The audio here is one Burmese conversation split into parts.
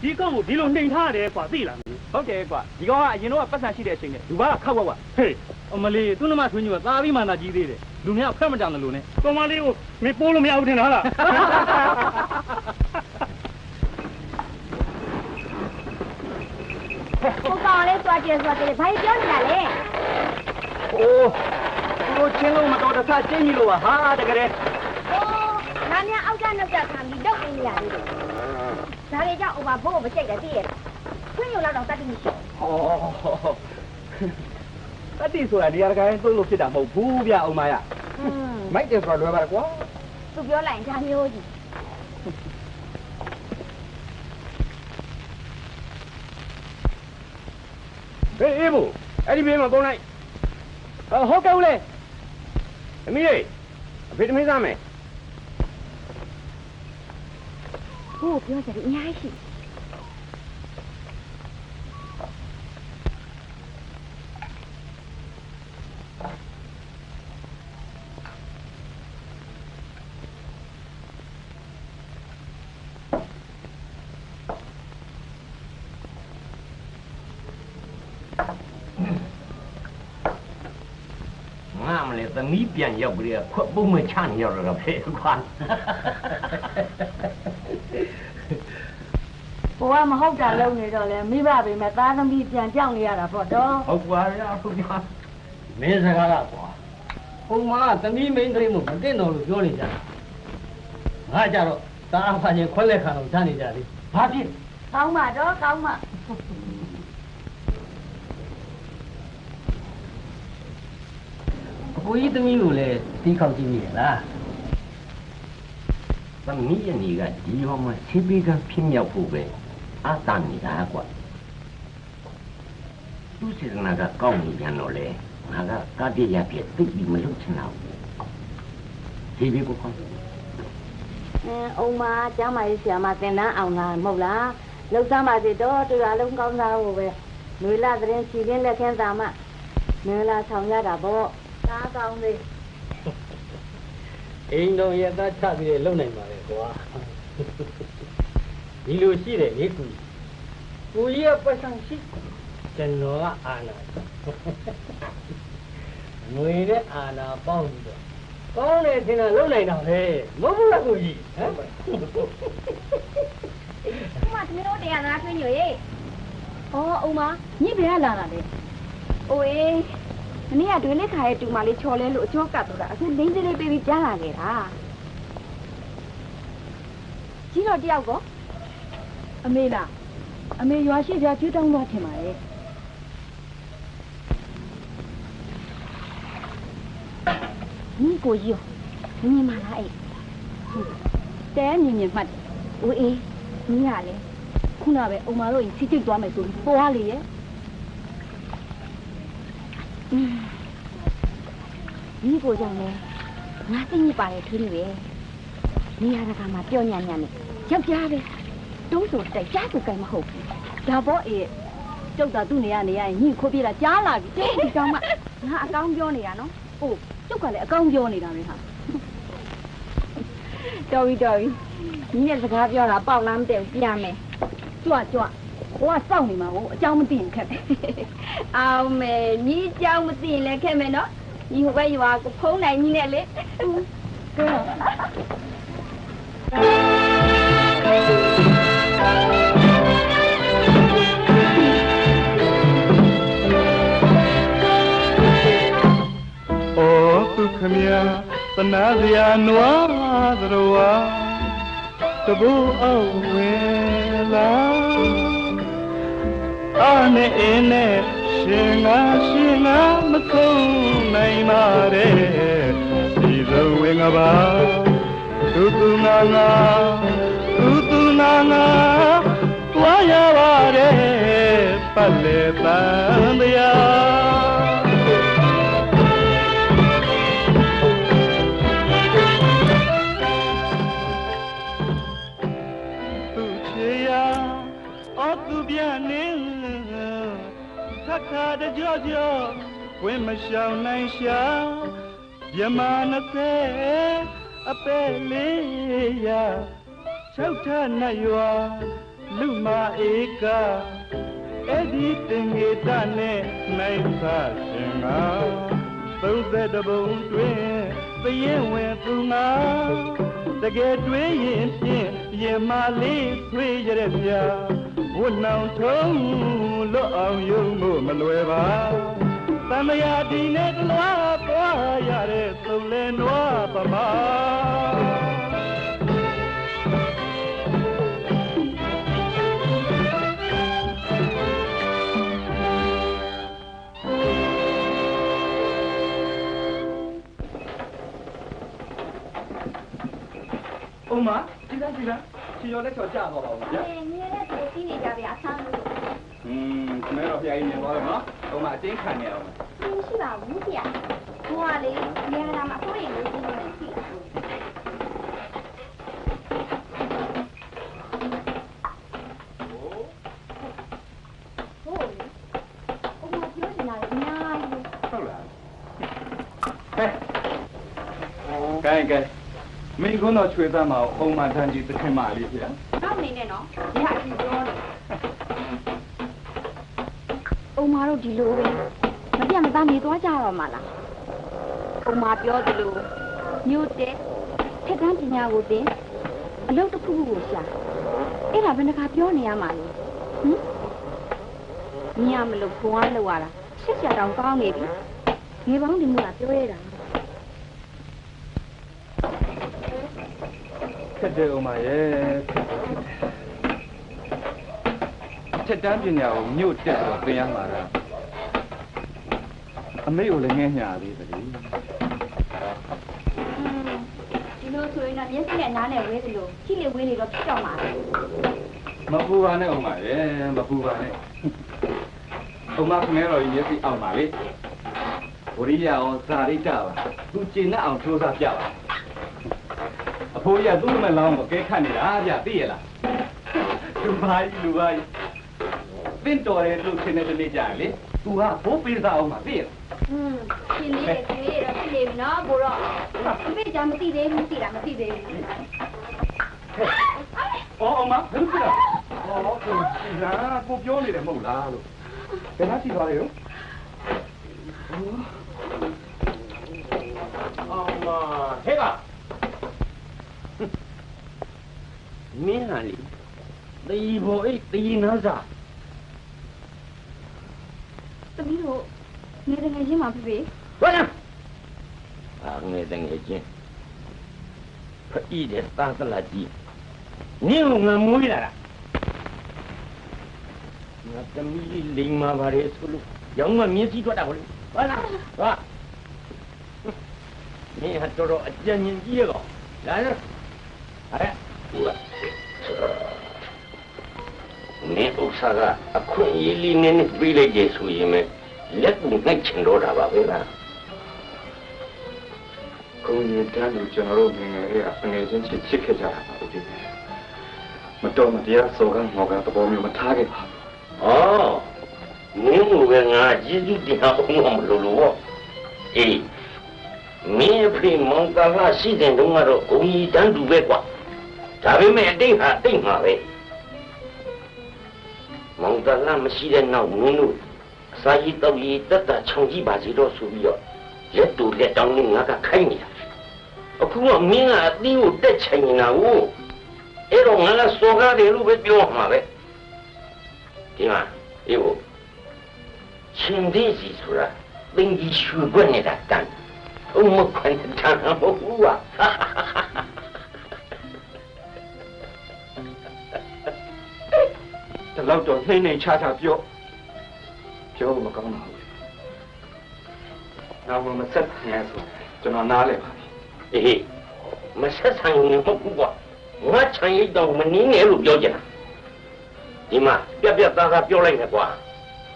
ဒီကောင်ကိုဒီလိုနှိမ်ထားတယ်ကွာသိလားဟုတ်တယ်ကွာဒီကောင်ကအရင်တော့ပတ်စံရှိတဲ့အချိန်နဲ့လူပါခောက်ကွာဟေးအမလေးသူ့နမဆွေးညိုကသားပြီးမှသာကြီးသေးတယ်လူများဖက်မကြတယ်လို့နဲ့ကောင်မလေးကိုမင်းပိုးလို့မရဘူးထင်လားဟိုကောင်လေးသွားကြည့်ဘာပြောနေတာလဲအိုးသူတို့ချင်းလုံးမတော်တဆကျင်းကြီးလို့ဟာတကယ်အိုးငါများအောက်ကနောက်ကခံပြီးတော့နေရသေးတယ်ဒါတွေကြောင့်ဥပဘိုးမစိတ်တယ်သိရဲ့ခွင့်ယူလာတော့တတိမရှိတတိဆိုတာနေရာတိုင်းသွလို့ဖြစ်တာမဟုတ်ဘူးဗျအုံမရမိုက်တယ်ဆိုတာလွယ်ပါကွာသူပြောလိုက်ဒါမျိုးကြီးအေးမို့အဲ့ဒီဘေးမှာပုံလိုက်ဟုတ်ကဲ့ဦးလေအမီးလေးအဖေသမီးစားမယ်ဟိုပြောကြတယ်အများကြီးသမီးပြန်ရောက်ကြရခွက်ပုံးမချနေရတော့ဖေခွာဘိုးကမဟုတ်တာလုပ်နေတော့လေမိဘပဲမဲ့သားသမီးပြန်ကြောက်နေရတာပေါ့တော့ဟုတ်ပါရဲ့ဟုတ်ပါမင်းစကားကကွာဟိုမှာသမီးမင်းကလေးမို့မတင်တော်လို့ပြောနေကြတာငါကြတော့တာအဖာချင်းခွက်လက်ခံအောင်ချနေကြလေဘာဖြစ်ကောင်းပါတော့ကောင်းပါကိုကြီးသမီးကိုလည်းတီးခေါက်ကြည့်မိရလားသမီးရဲ့နေကဒီရောမှာဆေးပေးကဖြစ်မြောက်ဖို့ပဲအတန်နေတာကွာသူစေတနာကကောင်းနေပြန်တော့လေငါကကားပြရပြသိပြီးမလုပ်ချင်တော့ဒီဘေးကိုခေါ်အုံမကျမ်းမာရေးဆရာမသင်တန်းအောင်လာမဟုတ်လားလှုပ်ရှားပါစေတော့တရားလုံးကောင်းစားဖို့ပဲຫນွေလာသတင်းစီရင်းလက်ခင်းသာမနွေလာဆောင်ရတာပေါ့သားကောင်းလေးအိမ်တော်ရသားချပြီးလုံနိုင်ပါလေကွာဒီလိုရှိတယ်လေကိုကြီးကပတ်စံရှိကျွန်တော်ကအာနာငွေနဲ့အာနာပေါင်းပြီးတော့ကောင်းတယ်ထင်တာလုံနိုင်တာလေမဟုတ်ဘူးလားကိုကြီးဟမ်ဘုမတမီးတို့တရားနာဆွေးညွေရေးဩအုံမညစ်ဘယ်ကလာတာလဲအိုးအေးမနေ့ကတွင်လက်ခါရဲ့တူမလေးချော်လဲလို့အကျော်ကတ်တော့တာအခုလိမ့်သေးလေးပေးပြီးကြားလာခဲ့တာကြီးတော့တယောက်ကောအမေလားအမေရွာရှိကြကျွေးတောင်းသွားထင်ပါရဲ့ညီကိုကြီးရောညီမလားအဲ့တဲညီညီမှတ်ဦးအေးညီရလေခုနပဲအုံမတို့ကြီးချိတ်သွားမယ်ဆိုပြီးပေါ်လေရဲ့ဒီကိုကြောင့်လေငါသိညစ်ပါတယ်ထွေးလေးပဲနေရာကမှပြောညံ့ညံ့နဲ့ယောက်ျားပဲတုံးဆိုတိုက်ကြားသူကမဟုတ်ဘူးဒါပေါ့အေးကျုပ်တော့သူ့နေရရင်ညှိခိုးပြေးတာကြားလာပြီဒီကောင်မငါအကောင်းပြောနေတာနော်အိုးကျုပ်ကလည်းအကောင်းပြောနေတာပဲဟာတော်ပြီညီရဲ့စကားပြောတာပေါက်လားမသိဘူးပြန်မယ်ကြွဟိုကစောင့်နေမှာကိုအကြောင်းမသိရင်ခက်တယ်အောင်မယ်ညီအကြောင်းမသိရင်လည်းခက်မယ်နော်ညီဟိုဘက်ရွာကိုဖုံးနိုင်ညီနဲ့လေကဲအော်သူခမရသနာစရာနွားသရဝါတဘူအောင်ဝဲလာအနေနဲ့ရှင်ငါမခုံနိုင်ပါတဲ့ဒီလိုဝင်ကပါသူနာငါတွားရပါတယ်ပတ်လေတန်တရားသူချေရအော်သူပြန်နေခါတကြောဝင်မရှောင်နိုင်ရှာမြမ20အပဲလေးရ ရှောက်ထနဲ့ရွာလူမဧကအဲ့ဒီတင်ငေတနဲ့နိုင်သာရှင်ငါ30ပုံတွင်သရင်ဝင်သူငါတကယ်တွေးရင်ဖြင့်ရင်မလေးဆွေးရတဲ့ပြဝတ်နောင်ထုံးလွတ်အောင်ယုံဖို့မလွယ်ပါတမယာဒီနဲ့တလွားသွားရတဲ့သုံးလဲနွားပမာအုံးမဒီလားချီရောလက်ချော်ကြတော့ပါဘူးဗျာ နေရတဲ့သူကြီးနေကြဗျာအဆန်းလို့ ခမဲတော်ဖျားကြီးနေသွားတော့နော်အုံးမအတင်းခံနေအောင် မရှိပါဘူးဗျာဘိုးကလေနေရာမှာအဖိုးရင်လို့ကြီးနေရှိကဲမင်းကတော့ချွေသားမအောင်အုံးမထန်းကြီးသခင်မလေးဗျာ တော့နေနဲ့နော်ဒီဟာကြည့်ပြောနေအုံမာတို့ဒီလိုပဲမပြတ်မသားနေသွားကြတော့မှလားအုံမာပြောသလိုမြို့တဲ့ထက်တန်းပညာကိုသင်အလုပ်တစ်ခုခုကိုရှာအဲ့ဒါဘယ်နှခါပြောနေရမှာလဲဟင်ညမလို့ဘုံအားလောက်ရတာရှက်ရှက်တောင်ကောင်းနေပြီငေပေါင်းဒီမှုကပြောရတာ ခက်တယ်အုံးမရဲ့ထက်တန်းပညာကိုမြို့တက်တော့သင်ရမှာလားအမေကိုလည်းငဲညာသေးတယ် ဒီလိုဆိုရင်တော့မျက်စိနဲ့နားနဲ့ဝဲသလိုချိလေဝဲနေတော့ဖြစ်တော့မှာ မပူပါနဲ့အုံးမရဲ့မပူပါနဲ့အုံးမခမဲတော်ကြီးမျက်စိအောင်ပါလေဝရိယအောင်ဇာရိတပါသူကျင်နဲ့အောင်ကြိုးစားပြပါအဖိုးကြီးကသူ့မလောင်းကိုကဲခတ်နေတာဗျသိရလားလူပါကြီးသင့်တော်တယ်လို့ထင်တဲ့နေ့ကြာလေသူကဘိုးပေးစားအောင်ပါသိရလား ရှင်လေးတွေကျွေးတော့ဖြစ်နေပြီနော်ဘိုးတော့ဒီမိကြမသိသေးဘူးသိတာမသိသေးဘူး အော်အမဘယ်လိုဖြစ်လဲအော်ကိုစီလာကိုပြောနေတယ်မဟုတ်လားလို့ဘယ်နှစီသွားလဲရောအော်မဟဲ့ကမင်းဟာလေတီဘောအိတ်တီနားစား သမီးတို့နေတကယ်ချင်းမှာဖြစ်ဖြစ် ဘာလဲငယ်တငယ်ချင်းဖအီးတဲ့သားသလားကြီးနင်းငါမွေးလာတာငါသမီးလိမ်မာပါလေဆိုလို့ရောင်းမမြင်းစီးထွက်တာကိုလေဘာလားဟာမင်းဟာတော်တော်အကြံဉာဏ်ကြီးရဲ့ကောင်လာရအဲ့မင်းဥစ္စာကအခွင့်အရေးလေးနဲ့ပြေးလိုက်ကြဆိုရင်လက်ကိုနှိုက်ချင်တော့တာပါပဲလား ကိုကြီးတန်းလူကျွန်တော်တို့ငယ်ငယ်လေးအငယ်ချင်းချစ်ခဲ့ကြတာပါဦးဒီမတော်မတရားစောကမောကသဘောမျိုးမထားခဲ့ပါဘူး အော်မင်းတို့ကငါကျေးဇူးတင်အောင်မလို့လို့အေးမင်းအဖေမောင်ကလာရှိတဲ့တုန်းကတော့ဘုံကြီးတန်းတူပဲကွာဒါပေမဲ့အတိတ်ဟာအတိတ်မှာပဲမောင်ကလာမရှိတဲ့နောက်မင်းတို့အစာကြီးတောက်ကြီးတက်တာခြုံကြည့်ပါစီတော့ဆိုပြီးတော့လက်တူလက်တောင်းနဲ့ငါကခိုင်းနေတာအခုကမင်းကအသီးကိုတက်ချင်နေတာကိုအဲ့တော့ငါကစောကားတယ်လို့ပဲပြောမှာပဲဒီမှာအေးကိုရှင်သေးစီဆိုတာသင်ကြီးရွှေခွက်နေတာတန်းအုံမခွင့်တန်းမဟုတ်ဘူးကွာဒီလောက်တော့နှိမ့်နှိမ့်ချာချာပြောမကောင်းပါဘူးနောက်မှမဆက်ဆံရဆိုကျွန်တော်နားလဲပါပြီ အေးမဆက်ဆံရင်မဟုတ်ဘူးကွာငါချန်ရိတ်တော့မနင်းနဲ့လို့ပြောကြတာဒီမှာပြက်သားသားပြောလိုက်မယ်ကွာ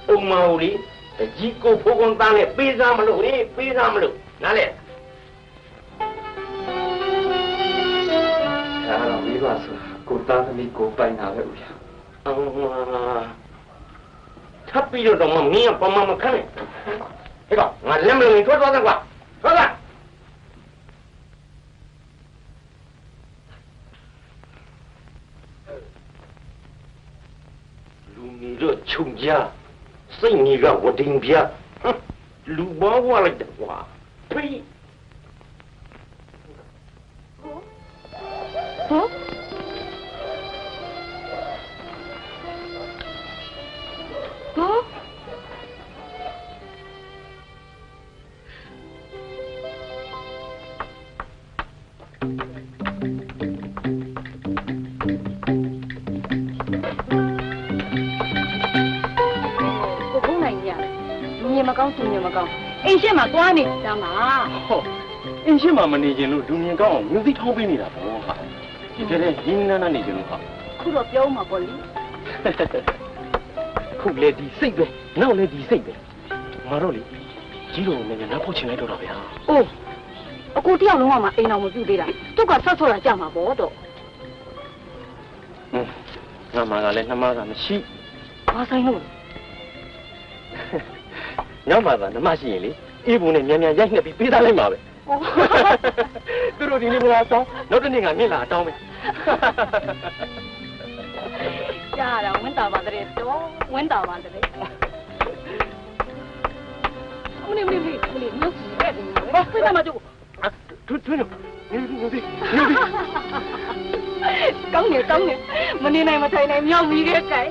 အုံမောင်လေးတကြီးကိုဖိုးကွန်သားနဲ့ပေးစားမလို့ပေးစားမလို့နားလဲ ဒါတော့မိဘဆိုတာကိုသားသမီးကိုပိုင်တာပဲဦးရ ထပ်ပြီးတော့မင်းကပမာမခနဲ့ဟဲ့ကောင်ငါလက်မလုံးထွက်သွားတယ်ကွာထွက်သွား你这穷家，是你个我顶边，哼，鲁班话来的话，呸！哦。哦。你们讲，你们讲，哎，先嘛多呢，知道吗？好，哎，先嘛没理解路，中间讲有点逃避你了，不哈？你这人云南那理解路哈？苦了表嘛不哩？苦来地水呗，闹来地水呗，马路里，几路那个拿破钱来多少呀？哦，我掉龙王嘛，哎，那我就对了，都搞杀错了，讲嘛不多。嗯，那嘛个嘞，那嘛个没洗。花生路。ညမှာသာဓမ္မရှိရင်လေအေးဘူးနဲ့မြန်မြန်ရိုက်နှက်ပြီးပေးသားလိုက်မှာပဲသူတို့ဒီနေ့ကတောင်းနောက်တစ်နေ့ကမြင့်လာတောင်းမယ်ကြားရဝင်တာပါတယ်တော့ဝင်တာပါတယ်မလေးမြို့ကြီးတဲ့တယ်ဘာစိတ်မကြဘူးထွန်းမျိုးဒီကောင်းနေမနေနိုင်မထိုင်နိုင်မြောက်ပြီးခဲ့ကြိုင်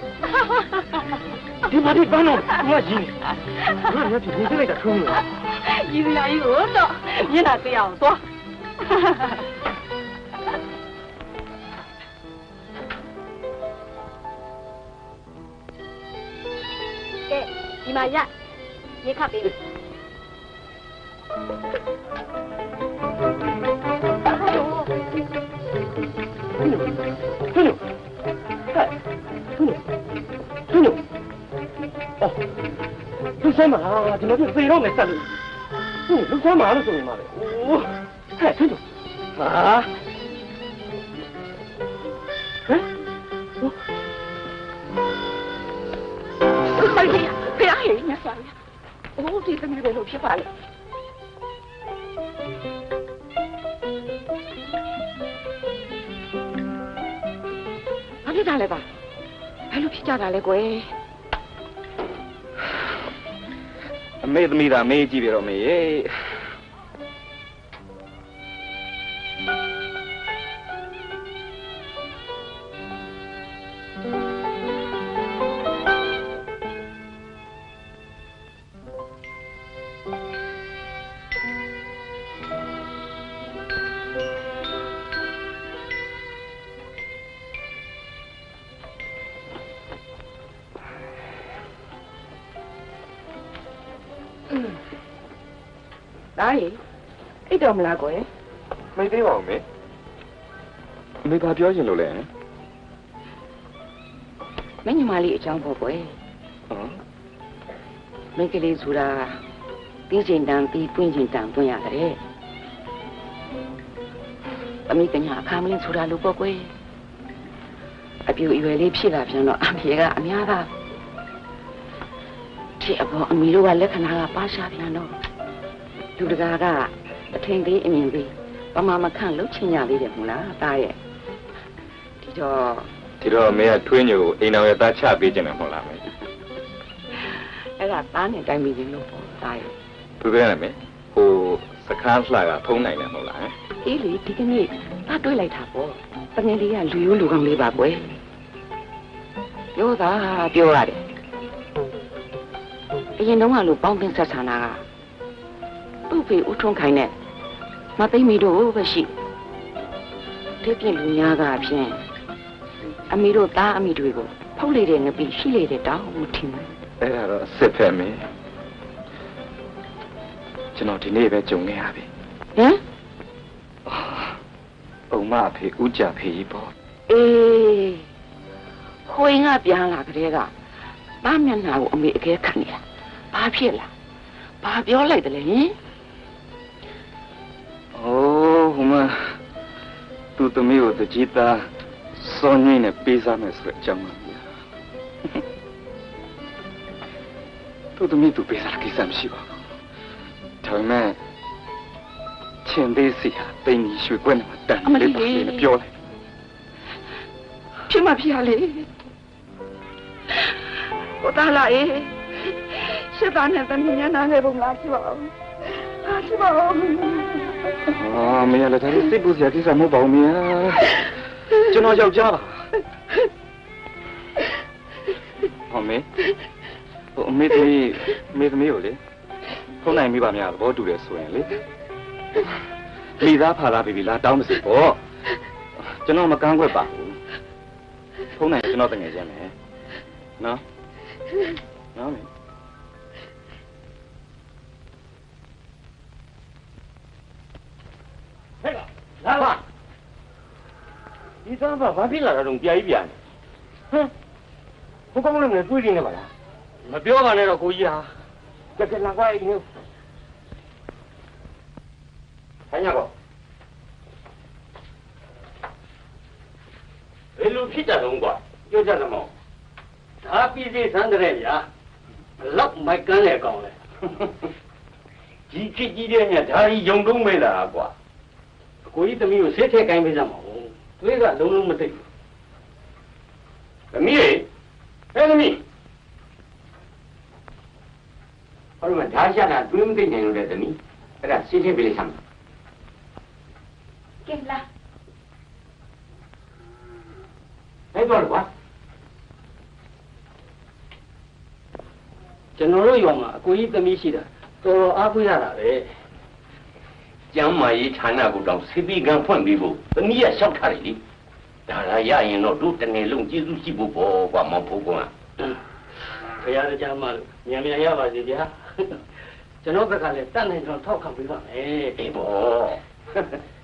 ဒီမှာဒီပန်းတော့ငါကြီးနေငါဖြစ်နေလိုက်တာထုံးလို့ကြီးစရာကြီးကိုတော့မျက်နှာသိအောင်သွားကဲဒီမှာရေခပ်ပေးပြီလူဆမ်းမှာဒီလိုပြသေတော့မယ်ဆက်လို့လူဆမ်းမှာလို့ဆိုနေမှာလေအိုးဟဲ့ထွန်းဟာဟမ်快点呀！不要黑人家算了，我这个女的都批发了。哪里打来吧？还有皮夹打来过哎。အမေသမီးသားမေးကြည့်ပြတော့မေးရေဒါရီအိတ်တော်မလားကွယ်မေးသေးပါဦးမေမေဘာပြောချင်လို့လဲမင်းညီမလေးအကြောင်းပေါ့ကွယ်ဟမ်မင်းကလေးဆိုတာပြီးချိန်တန်ပြီးပွင့်ချိန်တန်ပွင့်ရတယ်အမိကညာအခါမင်းဆိုတာလို့ပေါ့ကွယ်အပြူအရွယ်လေးဖြစ်လာပြန်တော့အဖေကအများသားဒီအပေါ်အမီတို့ကလက္ခဏာကပါရှာပြန်တော့လူတကာကအထင်သေးအမြင်သေးပမာမခန့်လှုပ်ချင်ကြသေးတယ်မို့လားတားရဲ့ဒီတော့မေကထွင်းညိုအိမ်တော်ရဲ့သားချပေးခြင်းတယ်မဟုတ်လားမေအဲ့ဒါသားနဲ့တိုင်းပြီးလို့ပေါ့တားရဲ့သူပြောရမယ်ဟိုစခန်းလှကထုံးနိုင်တယ်မဟုတ်လားအေးလေဒီကနေ့သားတွေးလိုက်တာပေါ့တငယ်လေးကလူရိုးလူကောင်းလေးပါကွယ်ပြောတာပြောရတယ်အရင်တုန်းကလို့ပေါင်းတင်ဆက်ဆံတာကသူ့ဖေဦးထွန်းခိုင်နဲ့မသိမီတို့ပဲရှိဒီပြင်လူများကဖြင့်အမီတို့သားအမီတွေကိုဖုတ်လေတဲ့ငပိရှိလေတဲ့တောင်းမထင်ဘူးအဲ့ဒါတော့အစ်စ်ဖက်မင်းကျွန်တော်ဒီနေ့ပဲကြုံနေရပြီဟမ်အုံမအဖေဦးကြဖေကြီးပေါ့အေးဟိုင်းကပြန်လာကြတဲ့ကသားမျက်နှာကိုအမေအကဲခံနေတာဘာဖြစ်လားဘာပြောလိုက်တယ်လဲဟင်ဟိုမှာသူ့သမီးကိုတကြီးသားစောင်းငိမ့်နဲ့ပေးစားမယ်ဆိုတဲ့အကြောင်းပါဗျာသူ့သမီးသူပေးစားတဲ့ကိစ္စမရှိပါဘူးဒါပေမဲ့ချင်းသေးစီဟာတိမ်ကြီးရွှေကွက်နဲ့တန်လေးပါလေးပြောလိုက်ဖြစ်မဖြစ်ရလေ ကိုသားလာအေးရှစ်သားနဲ့သမီးညနာခဲ့ပုံလားရှိပါဦးရှိပါဦး မင်းလည်းဒါစိတ်ပူစရာကိစ္စမဟုတ်ပါဘူးမင်းကျွန်တော်ယောက်ျားပါဟောမင်းဟိုအမေသမီးကိုလေထုံးနိုင်မိပါများသဘောတူတယ်ဆိုရင်လေမိသားဖာသားပြီလားတောင်းမစီပေါ့ကျွန်တော်မကန့်ကွက်ပါဘူးထုံးနိုင်ကျွန်တော်တငယ်ချင်းမယ်နော်မင်းဟဲ့လာပါဒီသားဘာဖြစ်လာတာတော့ကြာကြီးပြန်ဟမ်ဘုကောင်းလည်းမတွေးနေပါလားမပြောပါနဲ့တော့ကိုကြီးဟာကြက်လာကွာအင်းခိုင်းရပါဘယ်လိုဖြစ်ကြတော့ကွာပြောကြတယ်မောင်ဒါပြည်စီစမ်းတဲ့ဗျာလောက်မိုက်ကန်းတဲ့ကောင်လေဒီဖြစ်ကြီးတဲ့ညဒါကြီးယုံတုံးမေးလာကွာအကိုကြီးသမီးကိုဆေးထည့်ကိုင်းပေးကြမှာဟုတ်တွေးကလုံးလုံးမသိဘူးသမီးဟဲ့သမီးဘာလို့မဓာတ်ရတာတွေးမသိနိုင်လို့တဲ့သမီးအဲ့ဒါဆေးထည့်ပေးလိုက်စမ်းကဲလာအဲ့တော့ကွာကျွန်တော်တို့ရောမှာအကိုကြီးသမီးရှိတာတော်တော်အားကိုးရတာပဲကျမ်းမာရေးဌာနကိုတောင်ဆေးပြီးကံဖွင့်ပြီးဖို့သမီးရလျှောက်ထားတယ်လေဒါလာရရင်တော့တို့တနေ့လုံးကျေးဇူးရှိဖို့ပေါ့ကွာမောင်ဖို့ကွာခရရကြမှာလို့မြန်မြန်ရပါစေဗျာကျွန်တော်ဘက်ကလည်းတတ်နိုင်တော့ထောက်ခံပေးပါမယ်အေးပေါ့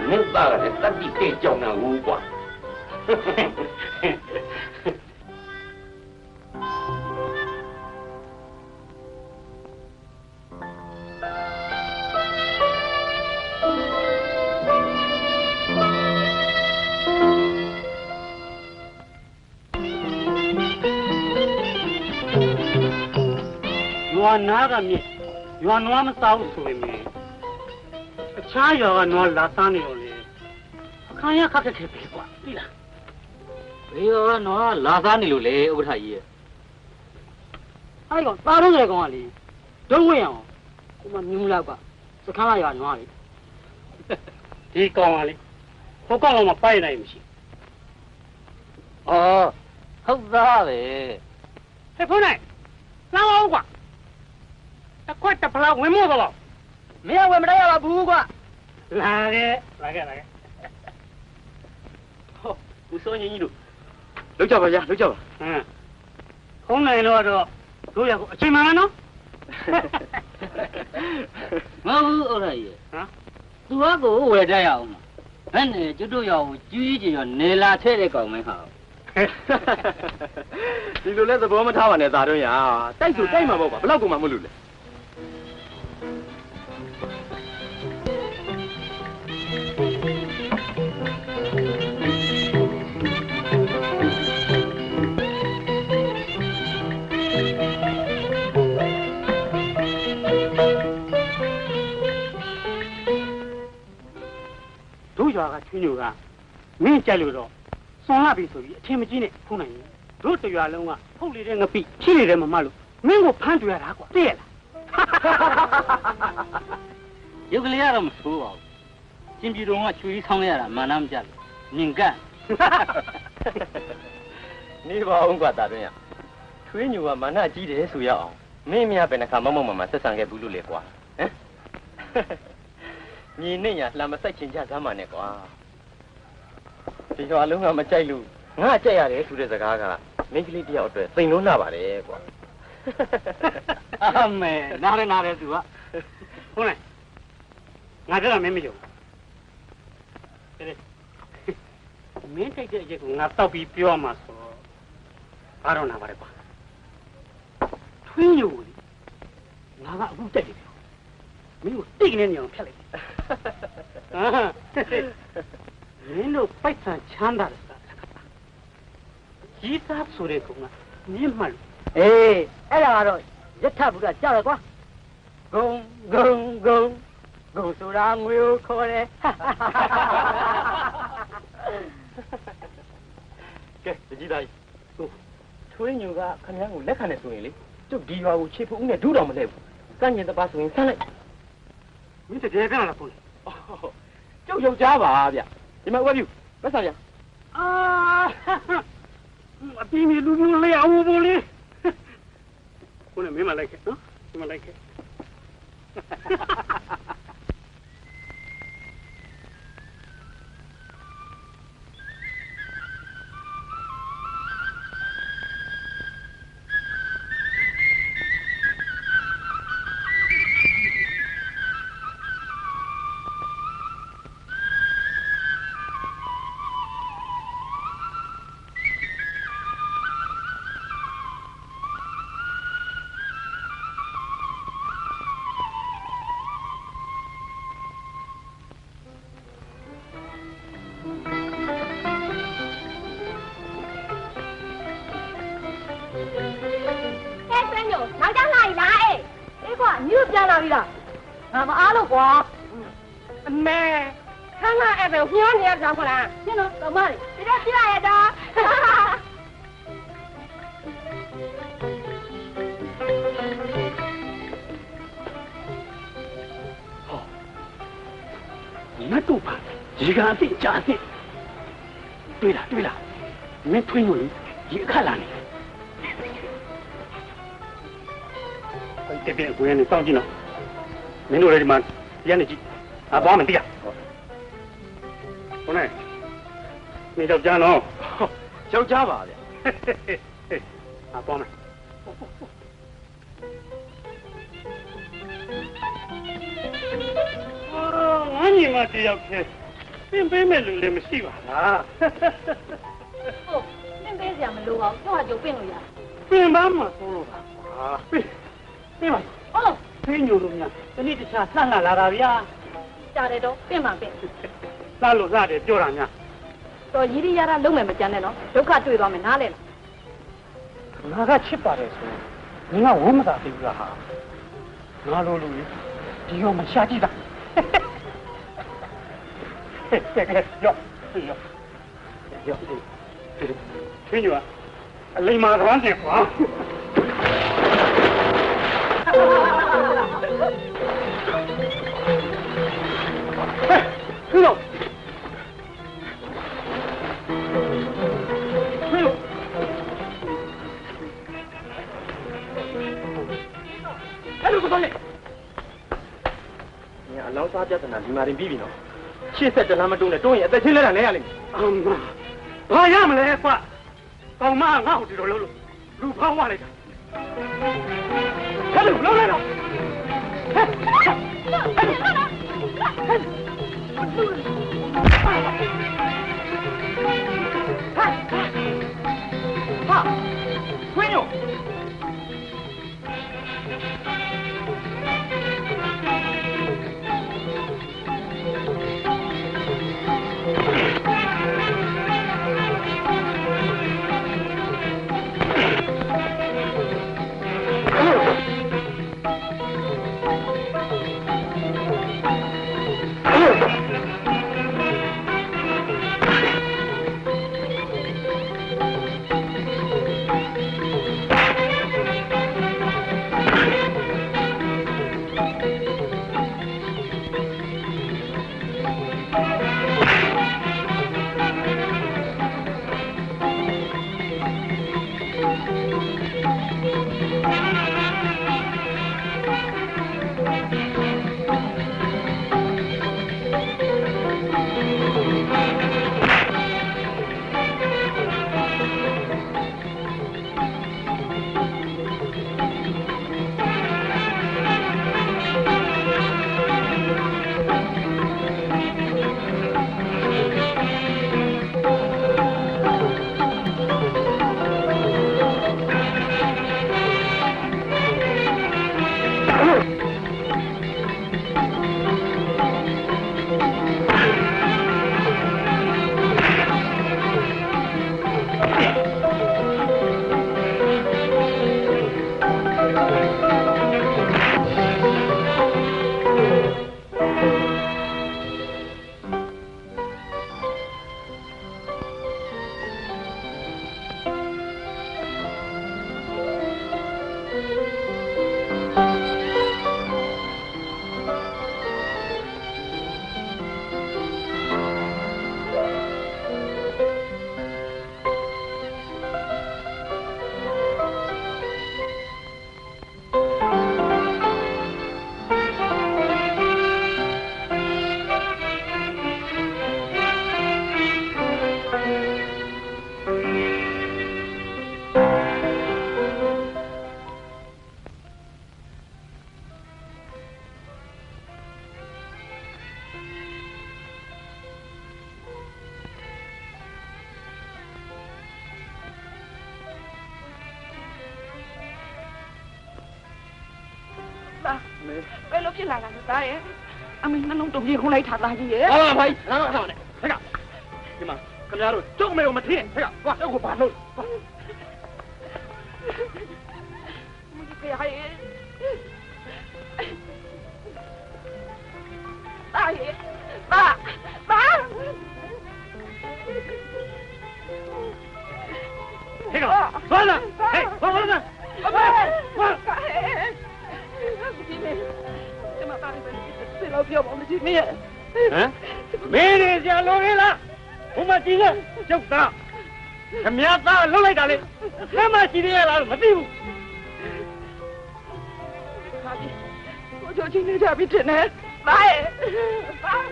မင်းသားကလည်းတတိတဲ့ကြောင်နာဘူးကွာရွာနာကမြစ်ရွာနွားမစားဘူးဆိုရင်အခြားရွာကနွားလာစားနေတော့လေအခါရခက်ခက်ခဲပဲကွာသိလားဘေးရောနွားလာစားနေလို့လေဥပထကြီးရဲ့အဲ့ကောင်သားတော့တဲ့ကောင်ကလေဒုံးဝင်အောင်ဟိုမှာမြူးလောက်ကစခန်းကရွာနွားလေဒီကောင်ကလေဟိုကောင်ကမှပိုက်နိုင်မရှိအော်ဟုတ်သားပဲဟဲ့ဖုန်းနိုင်လာအောင်ကွာတခွက်တဖလားဝင်မို့တော့မင်းဝင်မလိုက်ရပါဘူးကွာလာခဲ့ဟုတ်ဦးစိုးကြီးတို့လောက်ကြပါဗျာလောက်ကြပါဖုန်းနိုင်တော့တို့ရကိုအချိန်မှန်လားနော်မဟုတ်ဘူးဥရကြီးဟမ်သူကကိုဝယ်တတ်ရအောင်ဘယ်နဲ့ကျွတ်တို့ရောကျွေးကြရောနေလာထဲတဲ့ကောင်မင်းဟာဒီလိုလဲသဘောမထားပါနဲ့သာတော့ရတိုက်ဆိုတိုက်မှာပေါ့ကွာဘလောက်ကုန်မှမလို့လဲတို့ရွာကချွေးညိုကမင်းကြိုက်လို့တော့စွန်လာပြီဆိုပြီးအထင်မကြီးနဲ့ဖုန်းနိုင်ရင်တို့တရွာလုံးကဖုတ်လေတဲ့ငပိဖြီးနေတဲ့မမလို့မင်းကိုဖမ်းတွေ့ရတာကွာသိရလားရုပ်ကလေးကတော့မဆိုးပါဘူးရှင်ပြည်တော်ကချွေးဆောင်းရတာမာနမကြလို့မြင်ကန့်နေပါအောင်ကွာတာတွင်ရချွေးညိုကမာနကြီးတယ်ဆိုရအောင်မင်းမြဘယ်နှခါမမဆက်ဆံခဲ့ဘူးလို့လေကွာဟမ်ညီနဲ့ညာလှမ်းမဆိုင်ချင်ကြစမ်းပါနဲ့ကွာဒီရွာလုံးကမကြိုက်လို့ငါကြက်ရတယ်ဆိုတဲ့စကားကမင်းကလေးတယောက်အတွက်သိမ်လုံးလာပါတယ်ကွာအမေနားရဲသူကဟုတ်လားငါပြောတာမင်းမယုံမင်းတိုက်တဲ့အချက်ကိုငါတောက်ပြီးပြောမှာဆိုတော့ဘာတော့နာပါလဲကွာထွင်းညိုငါကအခုတက်တယ်မင်းကိုတိတ်နေနေအောင်ဖြတ်လိုက် မင်းတို့ပိုက်ဆံချမ်းသာတယ်ကြီးသားဆိုတဲ့ကောင်ကမြင့်မှတ်အေးအဲ့ဒါကတော့ရထဘူးကကြောက်ရကွာဂုံဆိုတာငွေကိုခေါ်တယ်ကဲကြီးသားထွေးညူကခင်ဗျားကိုလက်ခံနေဆိုရင်လေကျုပ်ဒီရွာကိုခြေဖုံးနဲ့ဒူးတော်မလဲဘူးကန့်ညင်တပါဆိုရင်ဆန်းလိုက်မင်းတကယ်ပြန်လာဖို့ကျုပ်ယောက်ျားပါဗျဒီမှာဝက်ပြူမဆာဗျအာအပီးမီလူမျိုးလေးအောင်ဘူးလေကိုလည်းမင်းမလိုက်ခဲ့နော်မင်းမလိုက်ခဲ့ငါမအားလို့ကွာအမေခန်းလာအဲ့ဒါညှောနေရကြောင်ခလားရှင်းတော့တမလေးဒီတော့ပြရတာဟောမတူပါရေကအစ်ကြာအစ်တွေ့လားမင်းထွင်းလို့ရေအခက်လာနေတယ်ပြန်ကိုရနေစောင့်ကြည့်နော်မင်းတို့လည်းဒီမှာပြန်နေကြည့်အသွားမသိရဟုတ်နဲ့နေတော့ကြားနော်ယောက်ျားပါဗျအသွားမယ်ငါညီမတယောက်ခဲပင်ပေးမဲ့လူလည်းမရှိပါလားဟုတ်ပင်ပေးစရာမလိုပါဘူးတော့ကြိုပင်လို့ရပင်ပန်းမှာသုံးလို့ပါပင်ပါဟုတ်ဖိညိုလို့များတနည်းတခြားလှလှလာတာဗျာကြားတယ်တော့ပင့်ပါပင့်လှလို့လှတယ်ပြောတာများတော်ရည်ရရတာလုံးမယ်မကြမ်းနဲ့နော်ဒုက္ခတွေ့သွားမယ်နားလဲငါကချစ်ပါတယ်ဆိုရင်ငါဝမ်းမသာသေးဘူးလားဟာငါလိုလူဒီရောမရှာကြည့်တာကဲရောဖိညိုအလိမ္မာကမ်းတယ်ကွာဟဲ့လို့ကတော့လေညအလောင်းစားပြဿနာဒီမှာတင်ပြီးပြီနော်ရှေ့ဆက်တလားမတုံးနဲ့တွန်းရင်အသက်ချင်းလဲတာလဲရလိမ့်မယ်အမဘာရမလဲကွာကောင်မငါ့ကိုဒီလိုလုပ်လို့လူဖောင်းသွားလိုက်တာဟဲ့လို့လုံးလိုက်တော့ဟာခွင်းညို ဘယ်လိုဖြစ်လာတာလဲသားရဲ့အမေနှလုံးတုံပြေခုလိုက်ထားသားကြီးရဲ့ ဟာဖိုင်နားမဆောင်နဲ့ဟဲ့ကဒီမှာခင်ဗျားတို့ကျုပ်မေကိုမထင်ဟဲ့ကသွားကျုပ်ကိုဘာလို့ မကြည့်ရရဲ့သားရဲ့သားဟဲ့ကသွားလာဟဲ့သွားလာအမေသွားဒီမှာသားရဲ့စေလို့ပြောပါမကြည့်မင်းဟမ်မင်းနေကြလို့လေလားဘုမကြည့်လေကျုပ်သားခမည်းသားလှုပ်လိုက်တာလေဆက်မရှိသေးရလားမသိဘူးဟာဒီကိုချိုချင်းနေကြပြီတင်နေသားရဲ့သား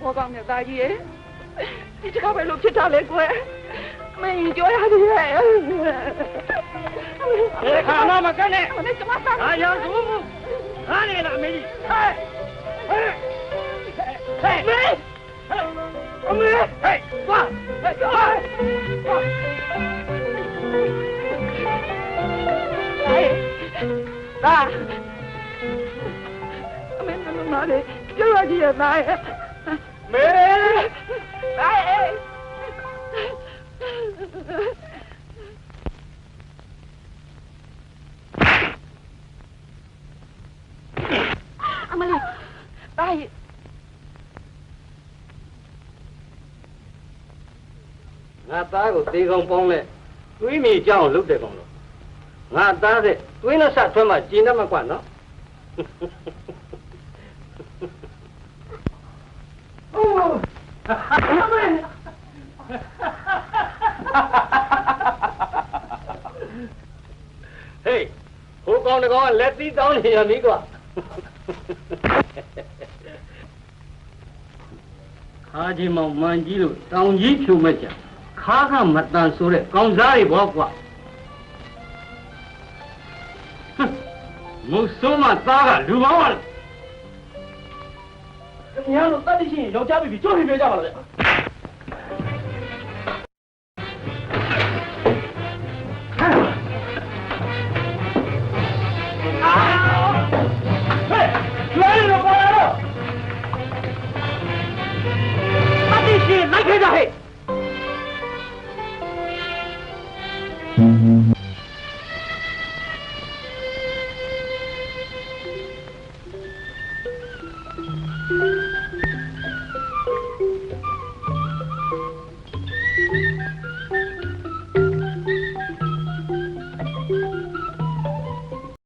ဘောကောင်းတဲ့သားကြီးရဲ့ဒီချောပဲလို့ဖြစ်တာလေကွယ်မင်းကြောရသေးရဲ့ဒီခါနာမကနဲ့ မနေ့ကမှသား ဟာရကူဟာနေလားအမေကြီးဟဲ့ဟဲ့ဟဲ့အမေဟဲ့သွားဟဲ့သွားသားအမေနမလေးကြောရကြီးရဲ့သားရဲ့မေသားရဲ့အမလေးသားရဲ့ငါသားကိုသေးကောင်းပေါင်းလဲတွေးမိကြအောင်လုပ်တယ်ကောင်လို့ငါသားတဲ့တွေးနဲ့ဆက်ထွန်းမှကျင်းတတ်မှာကွာနော်ဟေးဟိုကောင်တကောင်ကလက်သီးတောင်းနေရမီးကွာခါကြီးမောင်မှန်ကြီးလို့တောင်ကြီးဖြူမဲ့ကြခါကမတန်ဆိုတဲ့ကောင်စားတွေဘောကွာမုတ်ဆုံးမသားကလူပေါင်းပါလေခင်ဗျားတို့တတ်သိရှိရင်ယောက်ျားပြီကြိုးပြပြကြပါလားဗျလိုက်ခဲ့ကြဟဲ့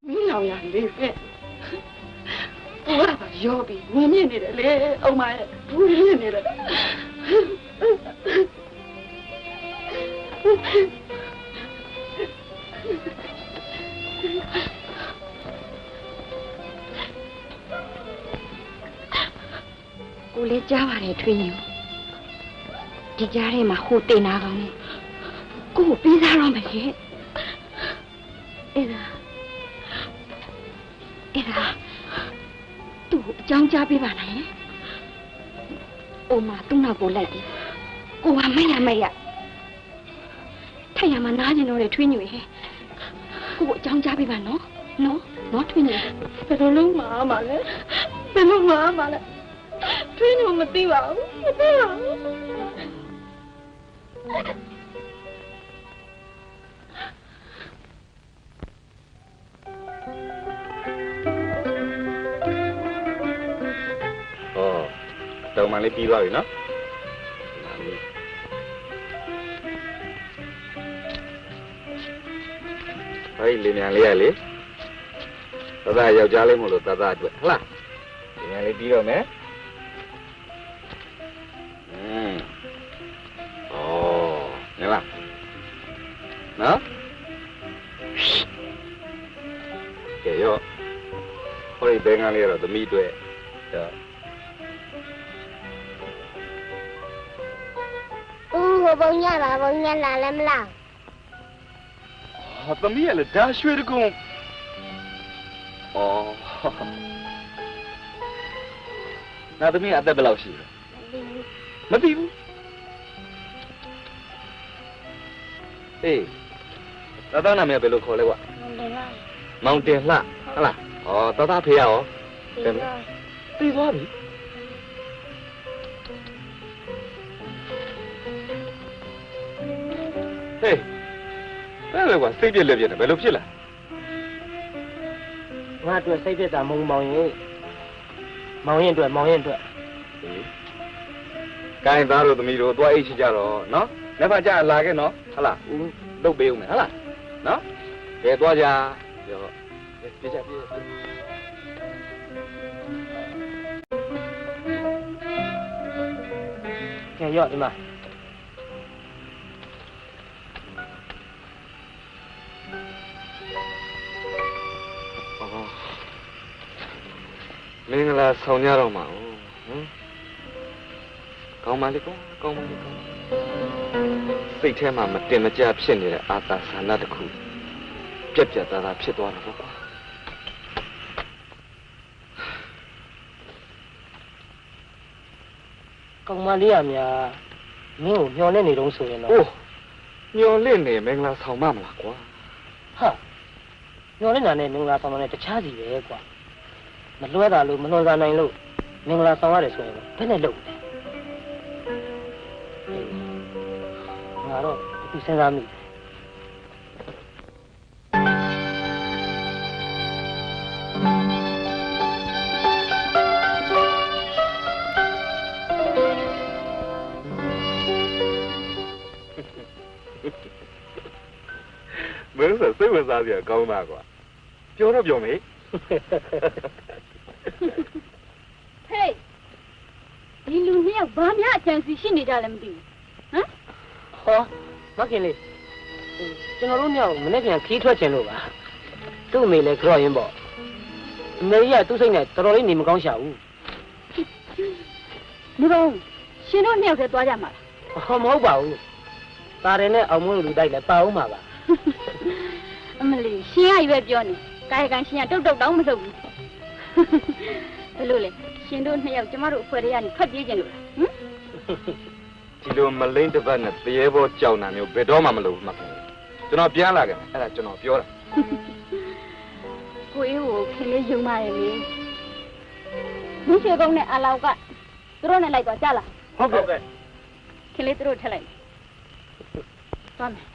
မင်းလောင်ရလေးပဲဘုရားရောပြီးဝင်မြင့်နေတယ်လေအုံမရဲ့ဝင်မြင့်နေတယ်ကိုလည်းကြားပါတယ်ထွေးညိုဒီကြားထဲမှာဟိုတင်နာကောင်းနေကိုကိုပြီးသားတော့မရဲ့အဲ့ဒါသူ့အကြောင်းကြားပေးပါနိုင်အိုမသူ့နောက်ကိုလိုက်တယ်ကိုကမရထိုင်ရမှာနားကျင်တော့လေထွေးညိုရဲ့ကိုအကြောင်းကြားပေးပါနော်ထွေးညိုဘယ်လိုလုပ်မှာလဲထွေးညိုမသိပါဘူးတော်မှလေးပြီးသွားပြီနော်ဟဲ့လင်းမြန်လေးရလေသာယောက်ျားလေးမို့လို့သာအတွက်ဟလားလင်းမြန်လေးပြီးတော့မယ်ဩနေလားနော်ကဲရောဟိုဒီဘင်္ဂါလေးကတော့သမီးတွေ့ဘုံညလာလည်းမလားဟာသမီးကလည်းဒါရွှေတကုံဩ နာသမီးအသက်ဘယ်လောက်ရှိလဲမသိဘူးအေးသာနာမည်ဘယ်လိုခေါ်လဲကွာမောင်တင်လှဟုတ်လားဩသာဖေးရောသိသွားပြီဟေးဘယ်လိုကွာစိတ်ပြက်လက်ပြက်တယ်ဘယ်လိုဖြစ်လဲငါအတွက်စိတ်ပြက်တာမဟုတ်မောင်ရင်အတွက်ကိုင်းသားတို့သမီးတို့သွားအိတ်ချကြတော့နော်လက်ဖက်ကြလာခဲ့နော်ဟုတ်လားဦးလုတ်ပေးဦးမယ်ဟုတ်လားနော်ကဲသွားကြပြောပြကြကဲရော့ဒီမှာမင်္ဂလာဆောင်ကြတော့မှာဟမ်ကောင်းပါလေကောင်းပါလေစိတ်ထဲမှာမတင်မကျဖြစ်နေတဲ့အာသာဆန္ဒတစ်ခုပြက်ပြက်သားသားဖြစ်သွားတာပေါ့ကွာကောင်မလေးရများမင်းကိုမျောလင့်နေတော့ဆိုရင်တော့အိုးမျောလင့်နေမင်္ဂလာဆောင်မမလားကွာဟာမျောလင့်တာနဲ့မင်္ဂလာဆောင်တဲ့တခြားစီပဲကွာမလွဲတာလို့မလွန်စားနိုင်လို့မင်္ဂလာဆောင်ရတယ်ဆိုရင်ဘယ်နဲ့လုပ်လဲငါတော့အခုစဉ်းစားမိမင်းဆိုစိတ်ဝင်စားစရာကောင်းတာကွာပြောတော့ပြောမေးဟေးဒီလူနှစ်ယောက်ဘာများအကြံစီရှိနေကြလဲမသိဘူးဟမ်ဟောမခင်လေးကျွန်တော်တို့ညောင်မနေ့ပြန်ခီးထွက်ခြင်းလို့ပါသူ့အမေလည်းကြော့ရင်းပေါ့အမေကြီးကသူ့စိတ်နဲ့တော်တော်လေးနေမကောင်းရှာဘူးလူတော်ရှင်တို့နှစ်ယောက်တည်းသွားကြမှာလားဟောမဟုတ်ပါဘူးตาတယ်နဲ့အောင်မွေးလူတိုက်လည်းပါအောင်ပါအမလီရှင်ကရွယ်ပြောနေကာယကံရှင်ကတုတ်တောင်းမထုတ်ဘူးဘယ်လိုလဲရှင်တို့နှစ်ယောက်ကျမတို့အဖွဲတွေကနေဖတ်ပြေးကြလို့လားဟမ်ဒီလိုမလိမ့်တစ်ပတ်နဲ့တရေဘောကြောင်တာမျိုးဘယ်တော့မှမလုပ်ဘူးမှတ်ခင်ကျွန်တော်ပြန်လာခဲ့မယ်အဲ့ဒါကျွန်တော်ပြောတာကိုအေးကိုခင်လေးယုံပါတယ်လေမင်းချေကုန်းနဲ့အလောက်ကသူတို့နဲ့လိုက်သွားကြလားဟုတ်ကဲ့ခင်လေးသူတို့ထက်လိုက်သွားမယ်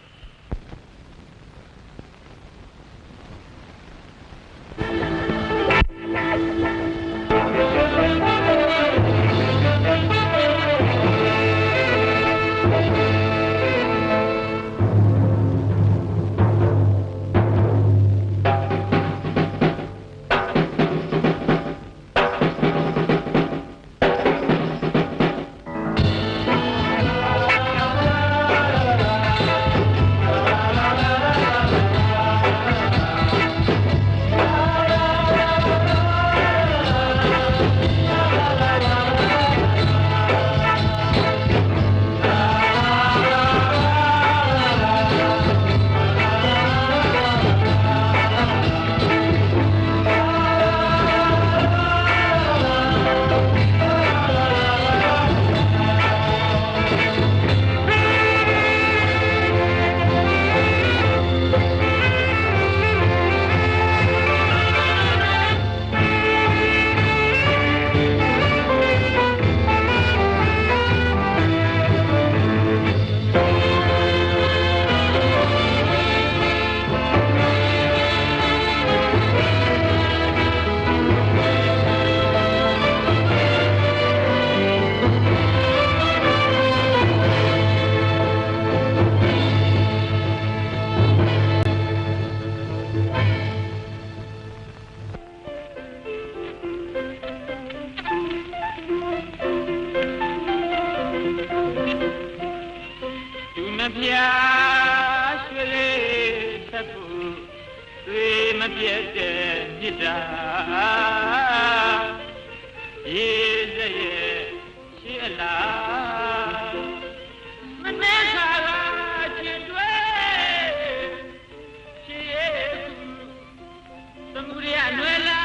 သမုဒယနွယ်လာ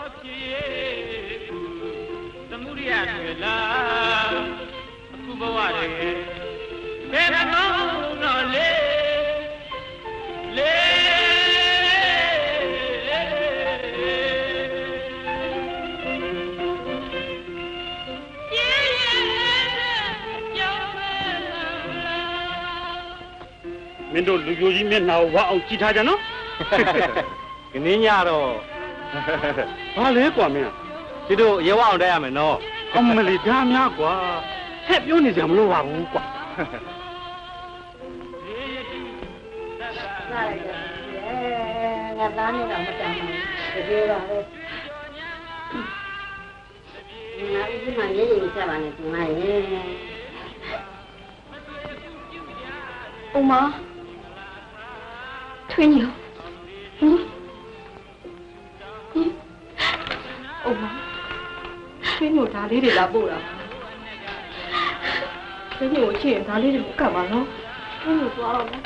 ဩ မင်းတို့လူပြိုကြီးမျက်နှာကိုဝါအောင်ကြည့်ထားကြနော်ခင်းညတော့ဘာလဲကွာမင်းဒီတို့ရဲဝအောင်တက်ရမယ်နော်အမလီဒါများကွာဟဲ့ပြောနေကြမလို့ပါဘူးကွာငါသားနေတော့မတမ်းဘူးတကယ်ပါပဲငါဒီမှာနေနေကြပါနဲ့ဒီမှာရေအမထွင်းရောအမထွင်းရောဒါလေးတွေလာပို့တာထွင်းရောချစ်ရင်ဒါလေးတွေကပ်ပါနော်ထွင်းရောသွားတော့မယ်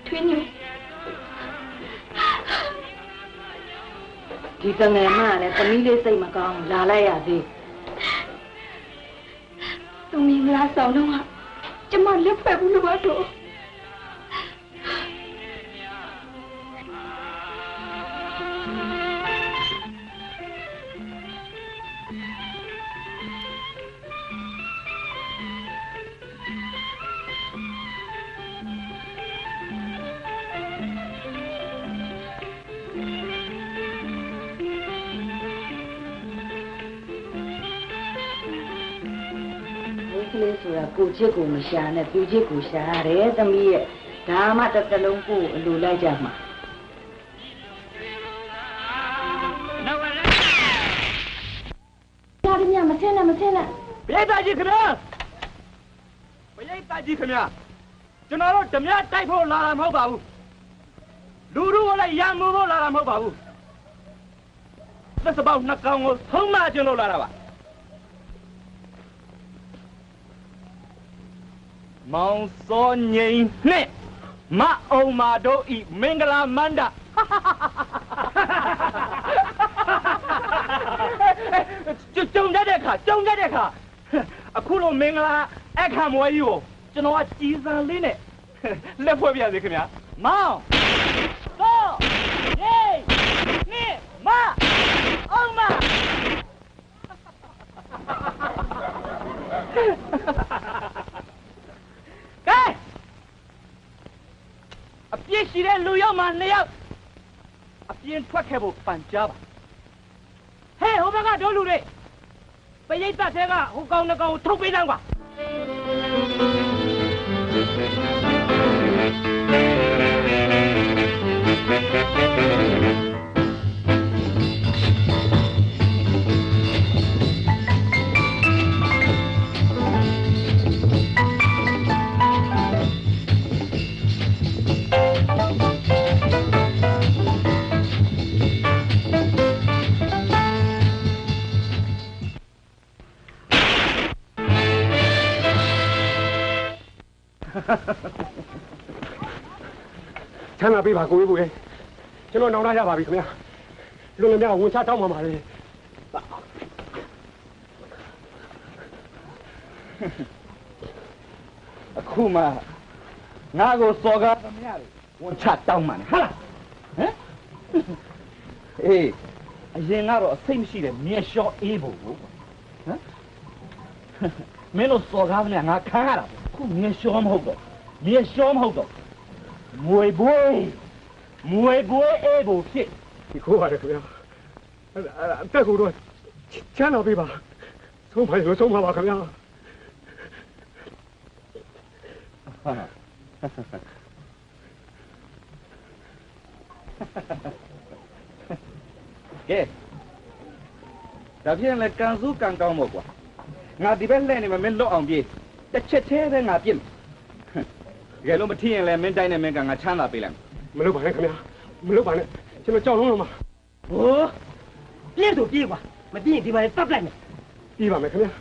ထွင်းရောဒီတငယ်မလည်းသမီးလေးစိတ်မကောင်းလာလိုက်ရသေးသူမင်္ဂလာဆောင်တော့ကျမလက်ဖက်ဘူးလို့ပါတော့ဆိုတာကိုချစ်ကိုမရှာနဲ့သူချစ်ကိုရှာရတယ်သမီးရဲ့ဒါမှတစ်သလုံးကိုအလိုလိုက်ကြမှာဒါပြမဆင်းနဲ့ဘိုက်သားကြီးခင်ဗျာဘိုက်သားကြီးခင်ဗျာကျွန်တော်တို့ဓမြတိုက်ဖို့လာတာမဟုတ်ပါဘူးလူတို့ကလည်းရံမိုးဖို့လာတာမဟုတ်ပါဘူးသက်စပေါက်နှစ်ကောင်ကိုသုံးမကျင်းလို့လာတာပါမောင်စောငိမ့်နဲ့မအောင်မာတို့ဤမင်္ဂလာမန္တကြုံတဲ့ခါအခုလိုမင်္ဂလာအခမ်းမွေးကြီးကိုကျွန်တော်ကကြည်စံလေးနဲ့လက်ဖွဲ့ပြရစေခင်ဗျာမောင်စောငိမ့်နဲ့မအောင်မာအပြည့်ရှိတဲ့လူရောက်မှ2ယောက်အပြင်းထွက်ခဲ့ဖို့ပန်ကြားပါဟဲ့ဟိုဘက်ကတို့လူတွေပရိသတ်ထဲကဟိုကောင်2ကောင်ကိုထုတ်ပေးလိုက်ပါချမ်းသာပေးပါကိုဝေးဘူးရဲ့ကျွန်တော်နောင်လာရပါပြီခင်ဗျာလူငယ်များဝန်ချတောင်းပါပါလေအခုမှငါကိုစော်ကားသမျှဝန်ချတောင်းမှန်ဟာလားဟမ်အေးအရင်ကတော့အစိတ်မရှိတဲ့မြေလျှောအေးဖို့ဟမ်မင်းတို့စော်ကားသမျှငါခံရတာခုမြေလျှောမဟုတ်တော့မွေဘွေးအေးဖို့ဖြစ်ဒီခိုးပါတယ်ခင်ဗျာအသက်ကိုတော့ချမ်းသာပေးပါဆုံးပါလို့ဆုံးပါပါခင်ဗျာကဲဒါဖြင့်လည်းကန်စုကန်ကောင်းမို့ကွာငါဒီဘက်လှည့်နေမှာမင်းလွတ်အောင်ပြေးတစ်ချက်သေးပဲငါပြစ်တကယ်လို့မထီးရင်လည်းမင်းတိုင်းနဲ့မင်းကငါချမ်းသာပေးလိုက်မလုပ်ပါနဲ့ခင်ဗျာမလုပ်ပါနဲ့ကျွန်တော်ကြောက်လုံးလုံးမှာဟိုပြင်းဆိုပြေးကွာမပြေးရင်ဒီမှာတပ်လိုက်မယ်ပြေးပါမယ်ခင်ဗျာ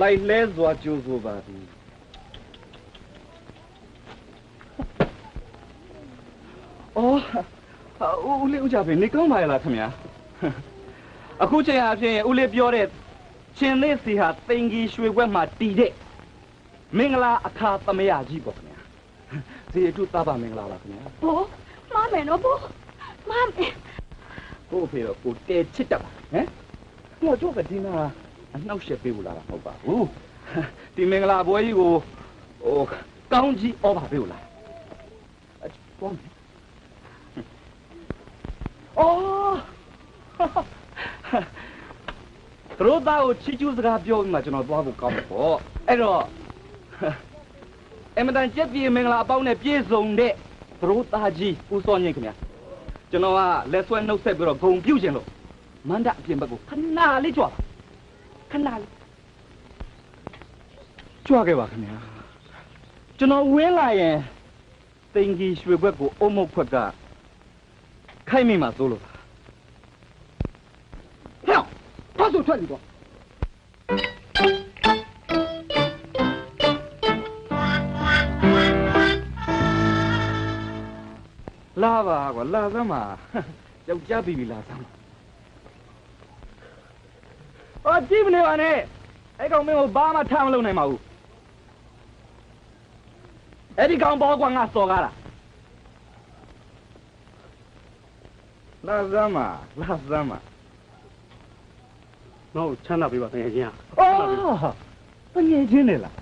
လိုက်လဲစွာကြိုးဆိုပါသည်ဦးလေးဦးကြပင်နေကောင်းပါရဲ့လားခင်ဗျာအခုချိန်အဖြစ်ဦးလေးပြောတဲ့ရှင်လေးစီဟာတင်ကြီးရွှေခွက်မှာတီးတဲ့ မင်္ဂလာအခါသမယကြီးပေါ့ခင်ဗျာဇေတုသဗ္ဗမင်္ဂလာပါခင်ဗျာ ဘိုးမမယ်နော်ဘိုးမမယ် ကို့ဖေတော့ကိုတဲချစ်တတ်ပါဟမ်ဟိုကျုပ်ကဒီမှာအနှောက်ရှက်ပေးလို့လာတာမဟုတ်ပါဘူးဒီမင်္ဂလာပွဲကြီးကိုဟိုကောင်းကြီးဩဘာပေးလို့လာပေါင်းအော်သူတို့သားကိုချီကျူးစကားပြောပြီးမှကျွန်တော်သွားဖို့ကောင်းတယ်ပေါ့အဲ့တော့အမတန်ကြက်ပြေမင်္ဂလာအပေါင်းနဲ့ပြည့်စုံတဲ့သူတို့သားကြီးဦးစောညိတ်ခင်ဗျာကျွန်တော်ကလက်ဆွဲနှုတ်ဆက်ပြီးတော့ဂုံပြုတ်ခြင်းလို့မန္တအပြင်ဘက်ကိုခဏလေးကြွပါခဏလေးကြွခဲ့ပါခင်ဗျာကျွန်တော်ဝင်းလာရင်တင်ကြီးရွှေဘက်ကိုအုံမုတ်ခွက်ကခိုက်မိမှသို့လို့ဟဲ့တော့ဆိုထွက်ပြီတော့လာပါကွာလာစမ်းပါယောက်ျားပြီလာစမ်းပါအော်ကြည့်မနေပါနဲ့အဲ့ကောင်မင်းကိုဘာမှထားမလုပ်နိုင်ပါဘူးအဲ့ဒီကောင်ဘောကွာငါစော်ကားတာလာစမ်းပါတော့ချမ်းသာပေးပါတကယ်ချင်း အော်တငယ်ချင်းလေလား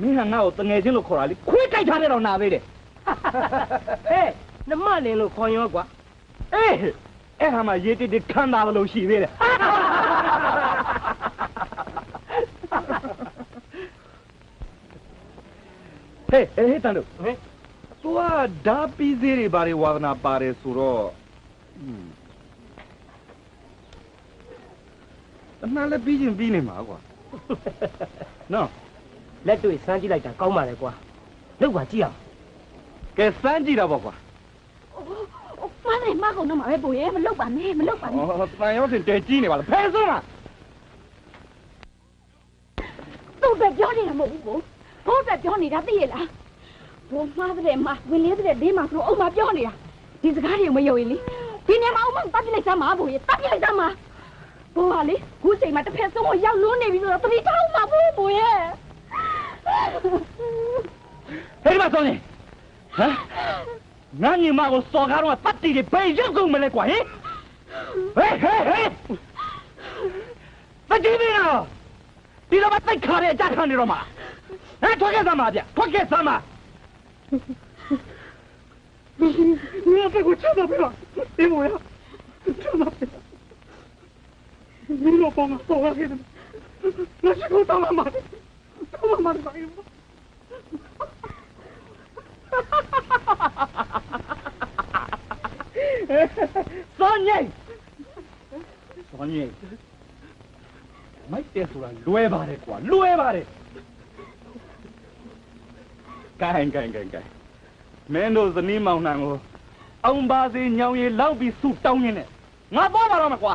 မင်းကငါ့ကိုတငယ်ချင်းလို့ခေါ်တာလေခွေးကြိုက်ထားတဲ့တော့နာပေးတယ်ဟဲ့နှမလင်းလို့ခေါ်ရောကွာ အေးအဲ့ဟာမှရေတိတိခမ်းသာလို့ရှိသေးတယ်ဟေးတန်တို့ဟဲ့သူကဓာပီးသေးတွေဘာတွေဝါသနာပါတယ်ဆိုတော့အမှန်လည်းပြီးချင်းပြီးနေမှာကွာနော် လက်တွေ့စမ်းကြည့်လိုက်တာကောင်းပါလေကွာလောက်ပါကြည့်အောင် ကဲစမ်းကြည့်တော့ပေါ့ကွာ မမယ်မကုန်တော့မှာပဲဘိုးရဲ့မလုပ်ပါနဲ့မလုပ်ပါနဲ့ အော်တန်ရောတင်တဲကြီးနေပါလားဖဲဆုံးလား သူ့အတွက်ပြောနေတာမဟုတ်ဘူးဘိုးဘိုးအတွက်ပြောနေတာသိရလားဘိုးမှားတဲ့မှာဝင်လေးတဲ့ဒင်းမှာဆိုအုံမပြောနေတာဒီစကားတွေကိုမယုံရင်လေဒီနေမှာအုံမတတ်ပြလိုက်စမ်းပါဘိုးရဲ့တတ်ပြလိုက်စမ်းပါဘိုးကလေခုချိန်မှာတစ်ဖက်ဆုံးကိုရောက်လွန်းနေပြီဆိုတော့တတိတောင်းမှာဘိုးရဲ့ ဟဲ့ဒီမှာဆုံးနေဟမ်ငါညီမကိုစော်ကားတော့တတ်တီတွေဘယ်ရောက်ကုန်မလဲကွာဟင်ဟေးတကြည့်နေတော့ဒီတော့မသိခါတဲ့အကြခံနေတော့မှာဟဲ့ထွက်ခဲ့စမ်းပါဗျထွက်ခဲ့စမ်းပါ你要再给我吃到没了？别我呀，吃到没了？你老帮啊，帮我给他们，那是给我当妈妈的，当妈妈的朋友。စောညိတ်မိုက်တဲ့ဆိုတာလွဲပါတယ်ကွာလွဲပါတယ်ကဲမင်းတို့ဇနီးမောင်နှံကိုအောင်ပါစေညောင်ရည်လောက်ပြီးဆူတောင်းရင်းနဲ့ငါသွားပါတော့မှာကွာ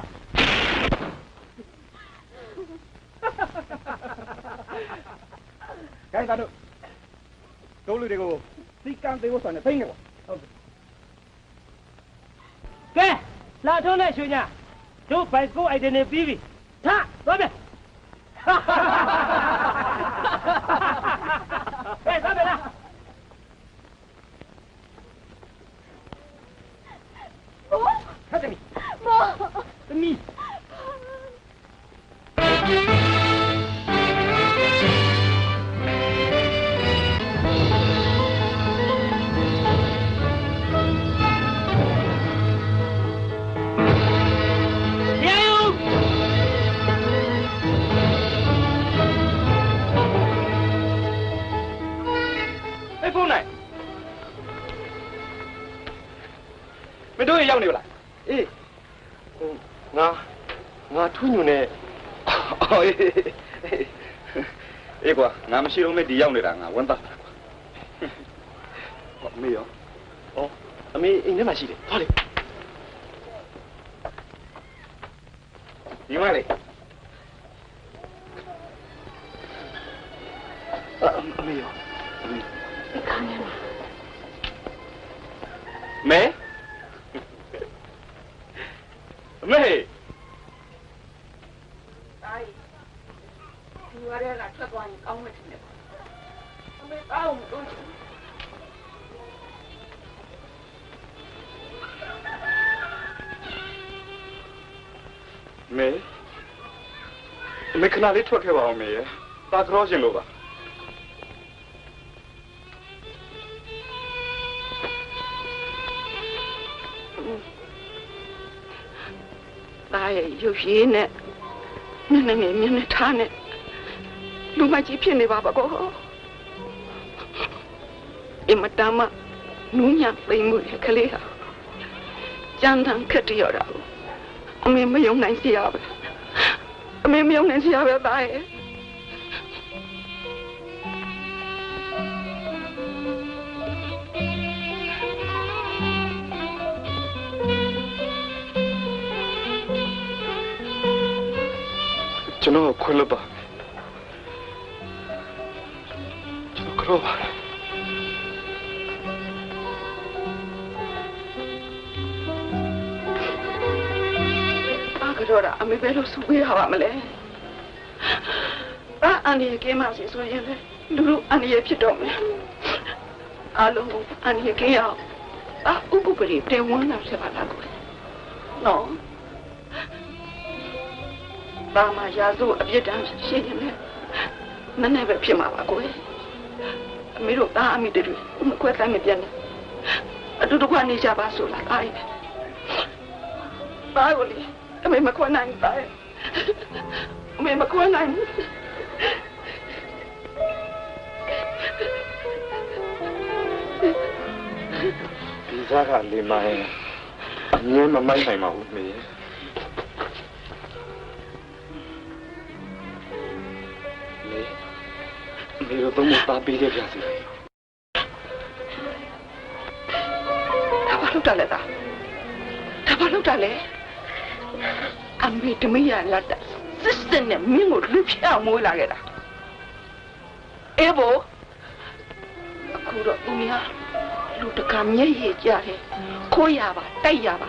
ကဲတာတို့လူတွေကိုစီကံသေးဖို့ဆိုနေသိနေကွာဟုတ်ကဲလာထုံးတဲ့ရွှေညာတို့ဘိုက်ကိုအိုက်ဒင်နေပြီးပြီထသွားပြန်ဟဲ့သွားပြန်လားဘိုး သမီး ဘိုး သမီးမင်းတို့ရောက်နေပါလားအေးငါထွညွန်နေအော်အေးကွာငါမရှိတော့မဲ့ဒီရောက်နေတာငါဝမ်းသာဟောမေရောအမေအိမ်ထဲမှာရှိတယ်သွားလေဒီမလေးအမေရောမဲမေဒီဝရလာထွက်သွားရင်ကောင်းမှထင်တယ် မေခဏလေးထွက်ခဲ့ပါအောင်မေရဲ့တာကြောရှင်လို့ပါဒါရဲ့ရုပ်ရည်နဲ့မျက်နှာငယ်မျက်နှာထားနဲ့လူမကြီးဖြစ်နေပါပါကောအမတမနူးညံ့သိမ်မှုရဲ့ကလေးဟာကြမ်းတမ်းခက်တရတာအမေမယုံနိုင်စရာပဲအမေမယုံနိုင်စရာပဲဒါရဲ့ကျွန်တော်ခွင့်လွှတ်ပါကျွန်တော်ကြောက်ပါတယ်တော့အမေဘယ်လိုစုပေးရပါမလဲအန်ဒီရဲ့ကင်းမစီဆိုရင်လေလူလူအန်ဒီရဲ့ဖြစ်တော့မယ်အားလုံးအန်ဒီရဲ့ကင်းရအောင်ဥပပရိတေဝန်းလာဆက်ပါလားကွယ်နော်ဘာမှရာဇဝအပြစ်ဒဏ်ရှိရင်လည်းနည်းနည်းပဲဖြစ်မှာပါကွယ်အမေတို့သားအမိတွေမခွဲတိုင်းမပြတ်နဲ့အတူတကွနေကြပါဆိုလားအားရပါကိုလေအမေမခွန်းနိုင်ပါရဲ့အမေမခွန်းနိုင်ဒီစားကလေးမိုင်းအမြဲမမိုက်နိုင်ပါဘူးမေမေတို့တော့မပါပေးရကြစီဒါဘာလို့တလဲဒါဘာလို့တလဲအမေတမရလာတာစစ်စစ်နဲ့မင်းကိုလူဖြောင်းမွေးလာခဲ့တာအေးဘောအခုတော့ဦးမလူတကာမျက်ရည်ကြတယ်ခိုးရပါတိုက်ရပါ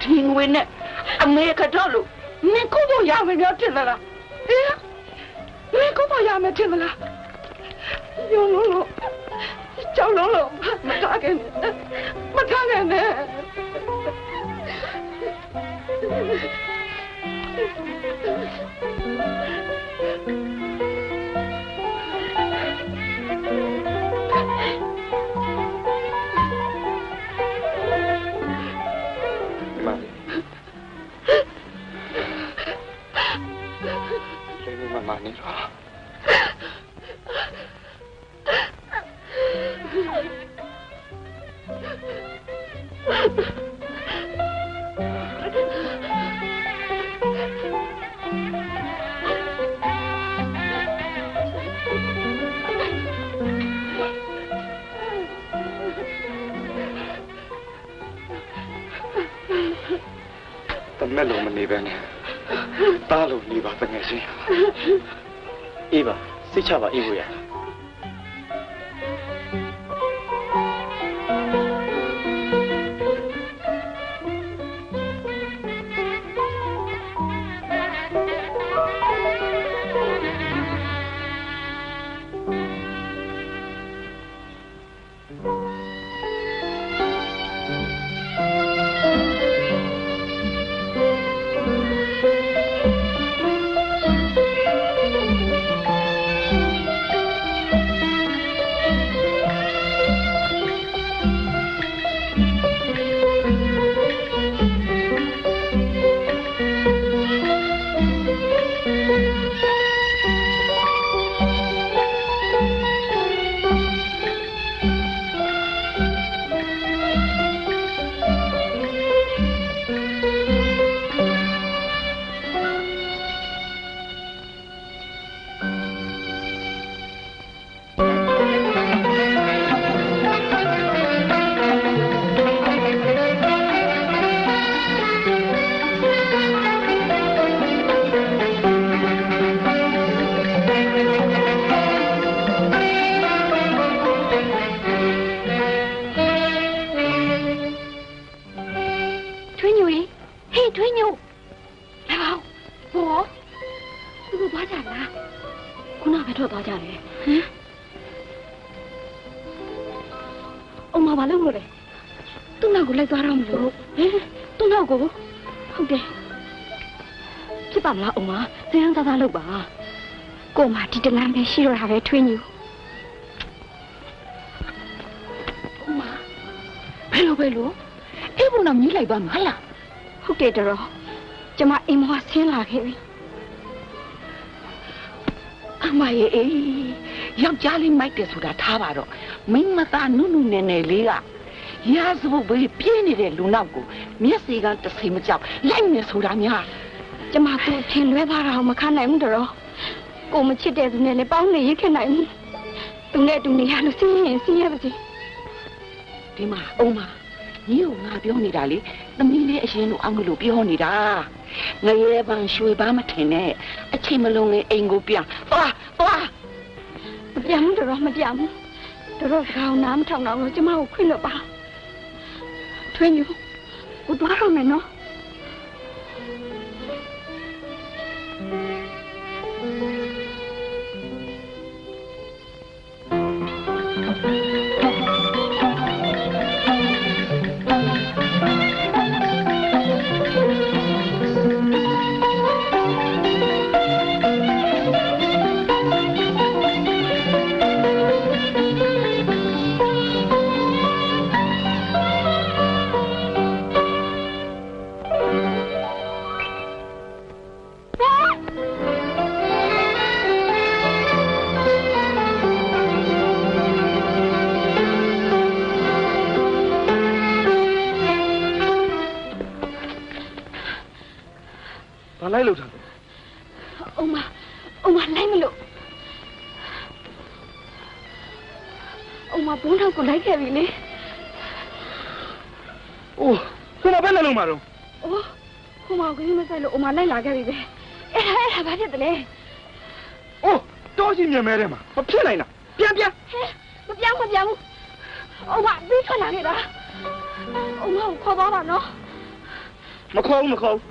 ဒီငွေနဲ့အမေကတော့လို့နင်ကိုတော့ရမယ်ပြောတင်လားအေးနင်ကိုတော့ရမယ်တင်လားညလုံးလို့ကြောက်လုံးလို့မထားခဲ့နဲ့妈你说မဲ့လုံးမနေပဲနဲ့တားလို့နေပါတငယ်ချင်းအေးပါစိတ်ချပါအေးကိုရ ဖြစ်ပါမလားအုံမစမ်းစားလုပ်ပါကိုမဒီတလမ်းပဲရှိတော့တာပဲထွေးညူအုံမဘယ်လိုအဲ့ဘုံတော့မြည်လိုက်ပါမလားဟုတ်တယ်တော်ကျမအိမ်မောဆင်းလာခဲ့ပြီအမရဲ့အေးယောက်ျားလေးမိုက်တယ်ဆိုတာထားပါတော့မိန်းမသားနုနယ်နယ်လေးကရာဇဝတ်ဘေးပြင်းနေတဲ့လူနောက်ကိုမျက်စိကတစိမကြောက်လိုက်နေဆိုတာများကျမသူ့ထင်လွဲသားတာမခံနိုင်ဘူးတော်ကိုမချစ်တဲ့သူနဲ့လည်းပေါင်းနေရခဲ့နိုင်ဘူးသူနဲ့တူနေရလို့ဆင်းရဲပါစေဒီမှာအုံးမညီကိုငါပြောနေတာလေသမီးလေးအရင်တို့အောင်လို့ပြောနေတာငရဲပန်းရွှေပန်းမထင်နဲ့အချိန်မလုံးလေးအိမ်ကိုပြန်သွားမပြန်ဘူးတော်မပြန်ဘူးတော်စကားနားမထောင်တော့လို့ကျမကိုခွင့်လို့ပါထွေးညူကိုသွားရမယ်နော်လိုက်လို့ထားအုံမလိုက်မလို့အုံမဘုန်းတော်ကိုလိုက်ခဲ့ပြီလေအိုးခုနပဲလည်းလုံးမှာတော့အိုးခုမကလေးမဆိုင်လို့အုံမလိုက်လာခဲ့ပြီပဲအဲ့ဒါဘာဖြစ်တယ်လဲအိုးတော့ရှိမြင်မဲတယ်မှာမဖြစ်နိုင်လားပြန်ဟဲ့မပြောင်းဘူးအုံမပြီးထွက်လာခဲ့တာအုံမကိုခေါ်သွားပါနော်မခေါ်ဘူး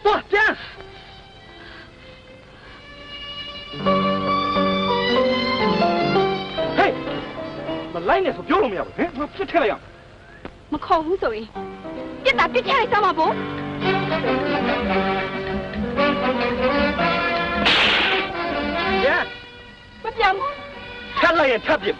သွားပြန်ဟေးမလိုက်နဲ့ဆိုပြောလို့မရဘူးဟင်ငါပြစ်ထည့်လိုက်ရမခေါ်ဘူးဆိုရင်ပြစ်တာပြစ်ထည့်လိုက်စမ်းပါဘို့ပြန်မပြောင်းဘူးထပ်လိုက်ရင်ထပ်ပြစ်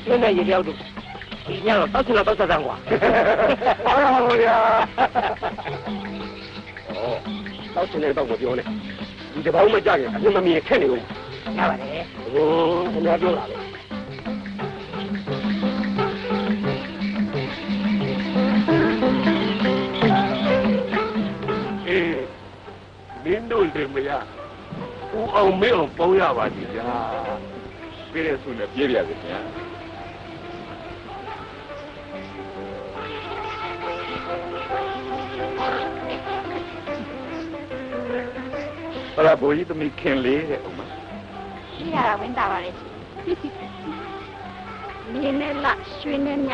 ကျွန်းနဲ့ရေတယောက်တို့ဒီညတော့တောက်ချင်တော့တောက်စားစမ်းကွာဟုတ်ပါဗျာတောက်ချင်တဲ့တော့မပြောနဲ့ဒီတပေါင်းမကြခင်အမြင်မမြင်ခက်နေဦးရပါတယ်ဟိုခင်ဗျားပြောလာလေမင်းတို့လည်းမရဦးအောင်မင်းအောင်ပေါင်းရပါသည်ဗျာပြည့်ရစုနဲ့ပြေးပြရစီဗျာဘာဘိုးကြီးသမီးခင်လေးတဲ့ဥမရှိရတာဝင်တာပါလေနေနဲ့လာရွှေနဲ့ည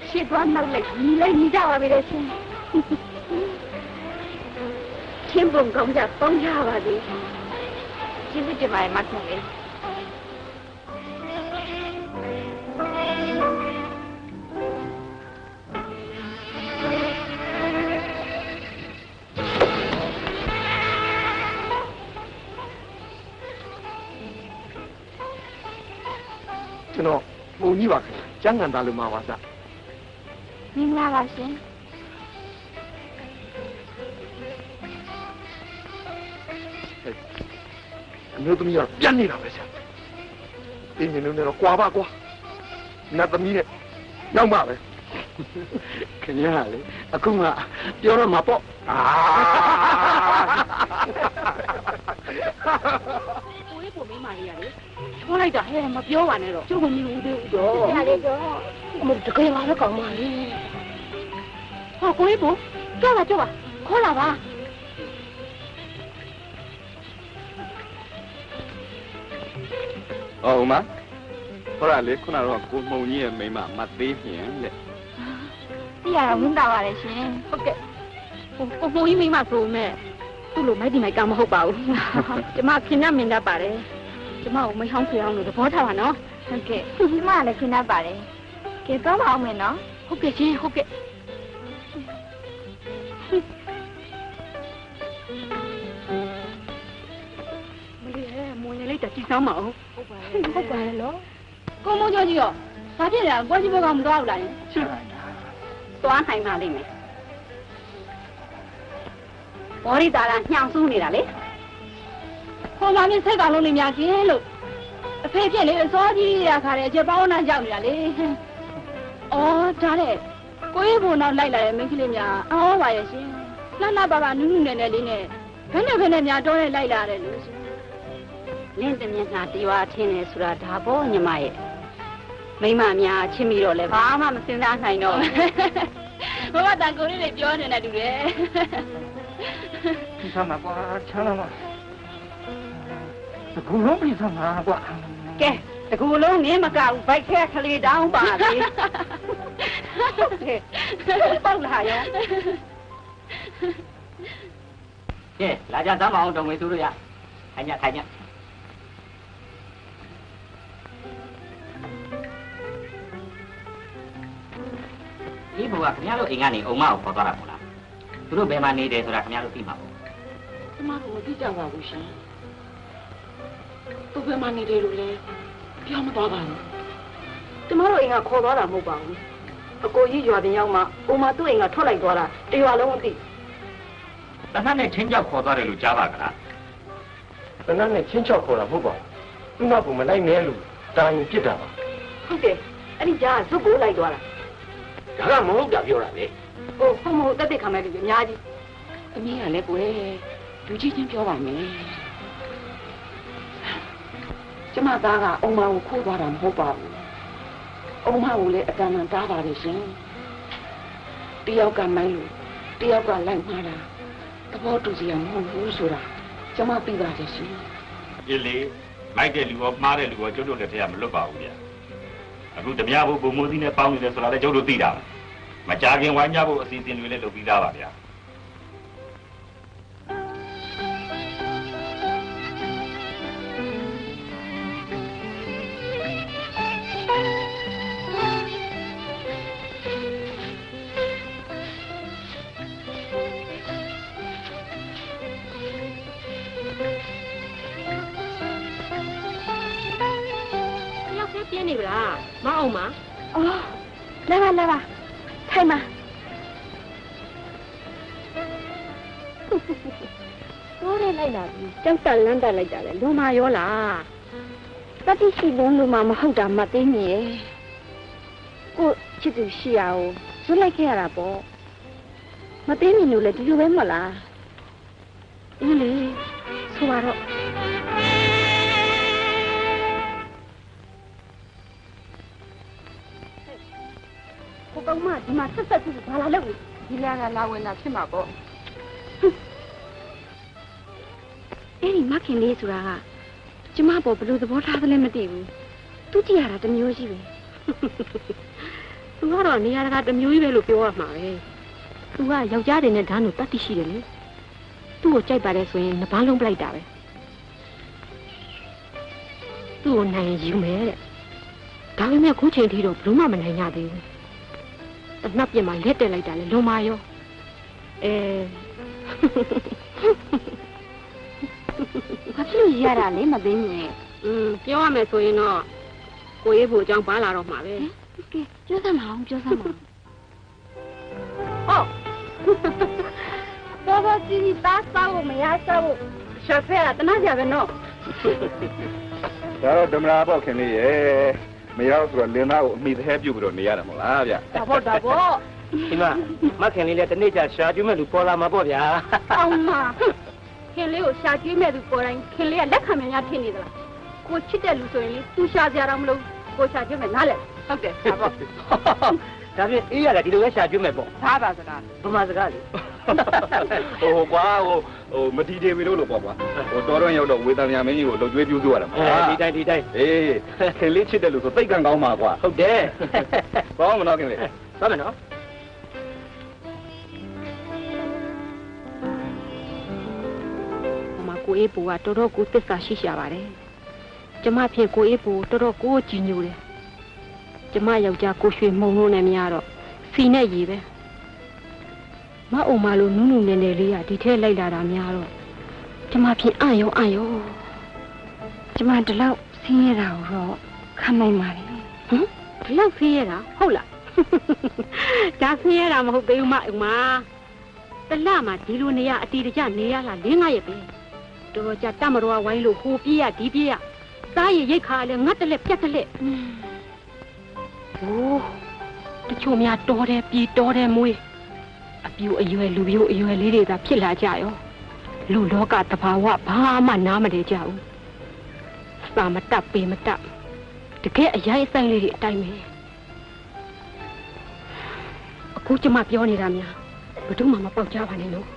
ရှစ်သွားနောက်လိုက်ညီလိုက်ညီကြပါပြီလေရှင်ချင်းပုံကောင်းကြပေါင်းကြပါသေးကျေးဇူးတင်ပါတယ်မခင်လေး ကျွန်တော်မုံကြီးပါခင်ဗျကျန်းကန်သားလူမှာပါစ မင်္ဂလာပါရှင် အမျိုးသမီးကပြန်နေတာပဲဆရာတင်းနေလို့တော့ကွာပါကွာနတ်သမီးနဲ့ရောက်ပါပဲခင်ဗျာလေအခုမှပြောတော့မှာပေါ့ကိုလေးပုံမိမလေးရလေထွန်းလိုက်တာဟဲ့မပြောပါနဲ့တော့ကျုပ်ကမြင်ဦးသေးဘူးတော့ဆရာလေးတော့မတကယ်ပါပဲကောင်းပါလေဟောကိုလေးပုံကြောက်ပါခေါ်လာပါ ဟောဦးမဟောရလေခုနကတော့ကိုမှုံကြီးရဲ့မိန်းမမသေးပြင်တဲ့ သိရတော့ဝင်တာပါလေရှင်ဟုတ်ကဲ့ကိုပုံကြီးမိမဆိုမဲ့သူ့လိုမိုက်ဒီမိုက်ကမဟုတ်ပါဘူးကျမခင်ဗျမင်းတတ်ပါတယ်ကျမကိုမိဟောင်းဆွေအောင်လို့သဘောထားပါနော်ဟုတ်ကဲ့ကျမလည်းခင်တတ်ပါတယ်ကဲတော့ပါအောင်မယ်နော်ဟုတ်ကဲ့ရှင်ဟုတ်ကဲ့မလေးဟဲ့မွန်ရလေးတကြည့်စမ်းမအောင်ဟုတ်ပါတယ်လို့ကိုမိုးကျော်ကြီးရောဘာဖြစ်လဲကိုကြီးဘက်ကမသွားဘူးလားရှင်သွားနိုင်ပါလိမ့်မယ်ဘောရီတာကညှောင်ဆူးနေတာလေခေါ်လာမင်းစိတ်ကောင်လုံးလေးများခင်လို့အဖေဖြစ်လေအစောကြီးရခါတယ်အချက်ပေါင်းနာရောက်နေတာလေအော်ဒါတဲ့ကိုကြီးဘုံနောက်လိုက်လာတဲ့မိန်းကလေးများအော်ပါရဲ့ရှင်လှပါပါနုနုနယ်နယ်လေးနဲ့ဘယ်နဲ့များတော့လိုက်လာတယ်လို့ရှင်နင်းတမျက်နှာတီဝါထင်းနေဆိုတာဒါပေါ့ညီမရဲ့မိမများချင်းပြီးတော့လဲဘာမှမစဉ်းစားနိုင်တော့ဘဝတန်ကိုလေးတွေပြောနေတဲ့တူတယ်ပြီးသားမှာကွာချမ်းသာမှာအခုလုံးပြီးသားမှာကွာကဲတကူလုံးနင်းမကဘူးဘိုက်ခဲကလေးတောင်းပါလေပေါက်လာရောကဲလာကြသမ်းမအောင်တုံငွေသူတို့ရခိုင်ညဒီဘုရားခင်ဗျားတို့အိမ်ကနေအုံမကိုခေါ်သွားတာပေါ့လားသူတို့ဘယ်မှာနေတယ်ဆိုတာခင်ဗျားတို့သိမှာပေါ့ကျမကမသိကြပါဘူးရှင်သူဘယ်မှာနေတယ်လို့လဲပြောမသွားပါဘူးကျမတို့အိမ်ကခေါ်သွားတာမဟုတ်ပါဘူးအကိုကြီးရွာတင်ရောက်မှအိုမသူ့အိမ်ကထွက်လိုက်သွားတာတရွာလုံးမသိ တနတ်နဲ့ချင်းကြောက်ခေါ်သွားတယ်လို့ကြားပါကလား တနတ်နဲ့ချင်းချောက်ခေါ်တာမဟုတ်ပါဘူးသူ့နောက်ကိုမလိုက်နဲ့လို့တာရင်ပြစ်တာပါ ဟုတ်တယ်အဲ့ဒီကြားကဇွတ်ကိုလိုက်သွားတာ ဒါကမဟုတ်တာပြောတာလေ ဟုတ်မဟုတ်တက်တက်ခံမဲ့လူကြီးအများကြီးသမီးကလည်းကွယ်လူကြီးချင်းပြောပါမယ်ကျမသားကအုံမကိုခိုးသွားတာမဟုတ်ပါဘူးအုံမကိုလည်းအတန်တန်တားပါတယ်ရှင်တယောက်ကမိုင်းလို့တယောက်ကလိုက်မှားတာသဘောတူစရာမဟုတ်ဘူးဆိုတာကျမသိပါတယ်ရှင် ဒီလေမိုက်တဲ့လူရောမှားတဲ့လူရောကျုပ်တို့လည်းတရားမလွတ်ပါဘူးဗျာအခုဓမြဘုံဘုံမိုးသီးနဲ့ပေါင်းနေတယ်ဆိုတာလည်းကျုပ်တို့သိတာမကြခင်ဝိုင်းကြဖို့အစီအစဉ်တွေလည်းလုပ်ပြီးသားပါဗျာ ပြင်းနေဗလားမအောင်ပါအော်လာပါထိုင်ပါတော့ရဲလိုက်လာပြီကြောက်တက်လန်းတက်လိုက်ကြတယ်လူမရောလားတတိရှိလုံးလူမမဟုတ်တာမသိမြင်ကိုချစ်သူရှိရအောင်ဇွတ်လိုက်ခဲ့ရတာပေါ့မသိမြင်လို့လေဒီလိုပဲမလားအင်းလေဆိုပါတော့ကောင်းမဒီမှာဆက်ဆက်ဘာလာလို့ဒီလာကလာဝင်တာဖြစ်မှာပေါ့အဲ့ဒီမခင်လေးဆိုတာကကျမပေါ်ဘယ်လိုသဘောထားသလဲမသိဘူးသူကြည့်ရတာတစ်မျိုးရှိပဲသူကတော့နေရာတကာတစ်မျိုးကြီးပဲလို့ပြောရမှာပဲသူကယောက်ျားတွေနဲ့ဓာတ်ကိုတတ်သိရှိတယ်လေသူ့ကိုကြိုက်ပါတယ်ဆိုရင်နှပန်းလုံးပလိုက်တာပဲသူ့ကိုနိုင်ယူမယ်တဲ့ဒါပေမဲ့ခုချိန်ထိတော့ဘယ်လို့မှမနိုင်ကြသေးဘူးတနပ်ပြင်မှာလက်တက်လိုက်တာလေလုံမာရောဘာဖြစ်လို့ရတာလဲမသိဘူးလေပြောရမယ်ဆိုရင်တော့ ကိုရေးဖို့အကြောင်းပါလာတော့မှာပဲကဲပြောစမ်းမအောင်ပြောစမ်းမအောင်ဟုတ်တော့ဒီသားစားဖို့မရစားဖို့ရှာဖဲတနာကြပဲနော် ဒါတော့ဓမ္မရာပေါ့ခင်လေးရဲ့မရောက်ဆိုတော့လင်းသားကိုအမိသေးပြုတ်ပြီးတော့နေရတာမဟုတ်လားဗျဒါပေါ့ဒီမှာမခင်လေးလည်းတနေ့ကျရှာကျွေးမဲ့လူပေါ်လာမှာပေါ့ဗျာ အောင်မခင်လေးကိုရှာကျွေးမဲ့သူပေါ်တိုင်းခင်လေးကလက်ခံများဖြစ်နေသလားကိုချစ်တဲ့လူဆိုရင်လေသူရှာကြရတော့မလို့ကိုရှာကျွေးမဲ့နားလဲဟုတ်တယ်ဒါပေါ့ ဒါဖြင့်အေးရတယ်ဒီလိုပဲရှာကျွေးမဲ့ပေါ့ သားပါစကား ဗမာစကားလေ ဟိုကွာဟိုမတီတေမီလို့ပေါ့ကွာဟိုတော်တော်ရောက်တော့ဝေတန်ညာမင်းကြီးကိုလှုပ်ကြွေးပြူးစုရတာဒီတိုင်းအေးခင်လေးချစ်တယ်လို့ဆိုသိတ်ကန်ကောင်းပါကွာ ဟုတ်တယ် ကောင်းမနော်ခင်လေး သွားမယ်နော်ကိုအေးပူကတော်တော်ကိုသစ္စာရှိရှာပါတယ်ကျမဖြစ်ကိုအေးပူတော်တော်ကိုကြည်ညိုတယ်ကျမယောက်ျားကိုရွှေမှုံလို့နဲ့မရတော့စီနဲ့ရေပဲမအုံမလို့နူးနူးနေနေလေးကဒီထဲလိုက်လာတာများတော့ကျမဖြစ်အံ့ရောကျမဒီလောက်ဆင်းရဲတာကိုတော့ခံနိုင်ပါလေဟမ်ဒီလောက်ဆင်းရဲတာဟုတ်လားဒါဆင်းရဲတာမဟုတ်သေးဘူးမအုံမတလမှာဒီလိုနေရအတီတကျနေရလား4-5ရက်ပဲတော်ကြတမတော်ဝိုင်းလို့ဟိုပြေးရဒီပြေးရစားရရိတ်ခါလဲငတ်တလက်ပြတ်တလက်ဟိုတချို့များတော်တယ်ပြေးတော်တယ်မွေးအပြူအရွယ်လူပြိုအရွယ်လေးတွေသာဖြစ်လာကြရောလူလောကတဘာဝဘာမှနားမလည်ကြဘူးစာမတတ်ပေမတတ်တကယ်အရိုက်အဆိုင်လေးတွေအတိုင်းပဲအခုကျမပြောနေတာများဘယ်သူမှမပေါက်ကြပါနဲ့နော်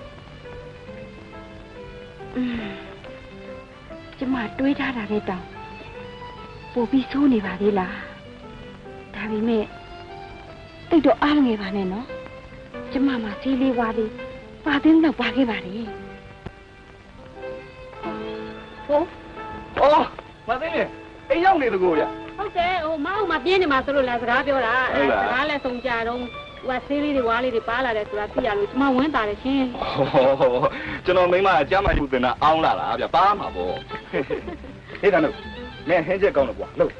ကျမတွေးထားတာတဲ့တောင်ပို့ပြီးဆိုးနေပါသေးလားဒါပေမဲ့တိတ်တော့အားငယ်ပါနဲ့နော်ကျမမှာသေးလေးပါသေးပါသေးတော့ပါခဲ့ပါလေဟုတ်အော်မသိနေအိမ်ရောက်နေတကူဗျ ဟုတ်တယ်ဟိုမအောင်မပြင်းနေမှာဆိုလို့လားစကားပြောတာစကားလည်းစုံကြတော့ဟိုဆေးလေးတွေဝါးလေးတွေပါလာတယ်ဆိုတာသိရလို့ကျမဝမ်းသာတယ်ရှင်ကျွန်တော်မိမအကြမ်းမှယူတင်တာအောင်းလာတာဗျပါမှာပေါ့ဟေးဒါလို့မင်းဟင်းချက်ကောင်းတော့ကွာလို့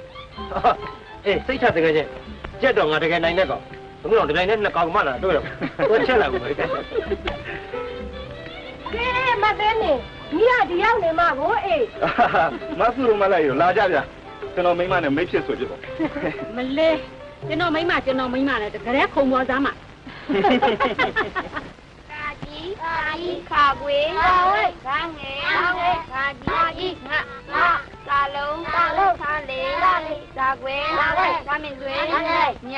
အေးစိတ်ချတကယ်ချင်းကြက်တော့ငါတကယ်နိုင်တဲ့ကောင်ဘုံတော့ဒီတိုင်းနဲ့နှစ်ကောင်မှလာတွေ့တော့ကိုချက်လာဘူးပဲကဲမသိနေဒီကဒီရောက်နေမှာကိုအေးမဆူလို့မလိုက်ရလာကြဗျကျွန်တော်မိမနဲ့မိတ်ဖြစ်ဆိုဖြစ်ပေါ့မလေးကျွန်တော်မိမနဲ့တကယ်ခုံပေါ်သားမှာကာကြီးခါကွေးခါငယ်ကာကြီးငါကာလုံးခါလေကာကွေးခါမင်းသွေးည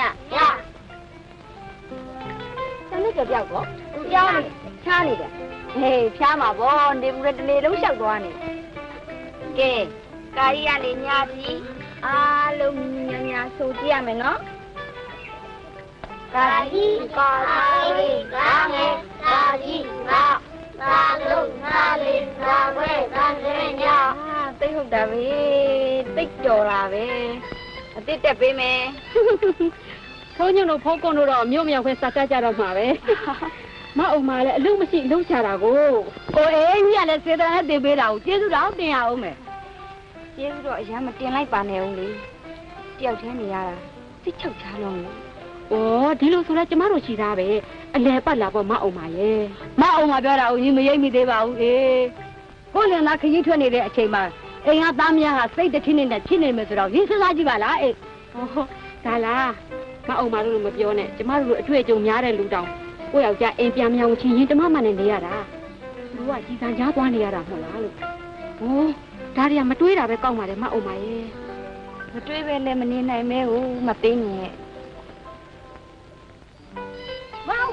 တနေ့ကြောက်တော့ကြောင်းနေချားနေတယ်ဟေးဖြားမှာဗောနေဘူးတနေ့လုံးလျှောက်သွားနေကဲကာကြီးကနေညာပြီအားလုံးညာဆိုကြည့်ရမယ်နော်ကာကြီးကာလေးကာငယ်ကာကြီးကာလုံးကာလေးကာဝဲကာစဲညာသိဟုတ်တာပဲသိကြော်တာပဲအစ်တက်ပေးမယ်ဖုန်းညတို့ဖုန်းကုန်းတို့တော့မြို့မြောက်ခွဲစားကြတော့မှာပဲမအုံမလည်းအလုံးမရှိအလုံးချတာကိုအေးကြီးကလည်းစေတနာနဲ့တင်ပေးတာကိုကျေးဇူးတော်တင်ရအောင်မယ်ကျေးဇူးတော့အရင်မတင်လိုက်ပါနဲ့ဦးလေတယောက်တည်းနေရတာသိချောက်ချလုံးလေဩဒီလိုဆိုလဲကျမတို့ရှိသားပဲအလဲပတ်လာပေါ့မအုံမရဲ့မအုံမပြောတာဦးကြီးမရိပ်မိသေးပါဘူးအေးကိုယ်လည်းငါခကြီးထွက်နေတဲ့အချိန်မှာအိမ်ကသားမယားဟာစိတ်တထင်းနဲ့ဖြစ်နေမယ်ဆိုတော့ရင်းစားကြည့်ပါလားအေးဟောဒါလားမအုံမတို့မပြောနဲ့ကျမတို့လိုအတွေ့အကြုံများတဲ့လူတောင်ကိုယောက်ျားအိမ်ပြန်မြောင်ချင်းရင်တမမနဲ့နေရတာသူကကြီးစံကြားသွားနေရတာမဟုတ်လားလို့ဟိုဒါတွေကမတွေးတာပဲကောက်ပါတယ်မအုံမရဲ့မတွေးပဲလည်းမနေနိုင်မဲဟုတ်မသိနေရဲ့မအုံ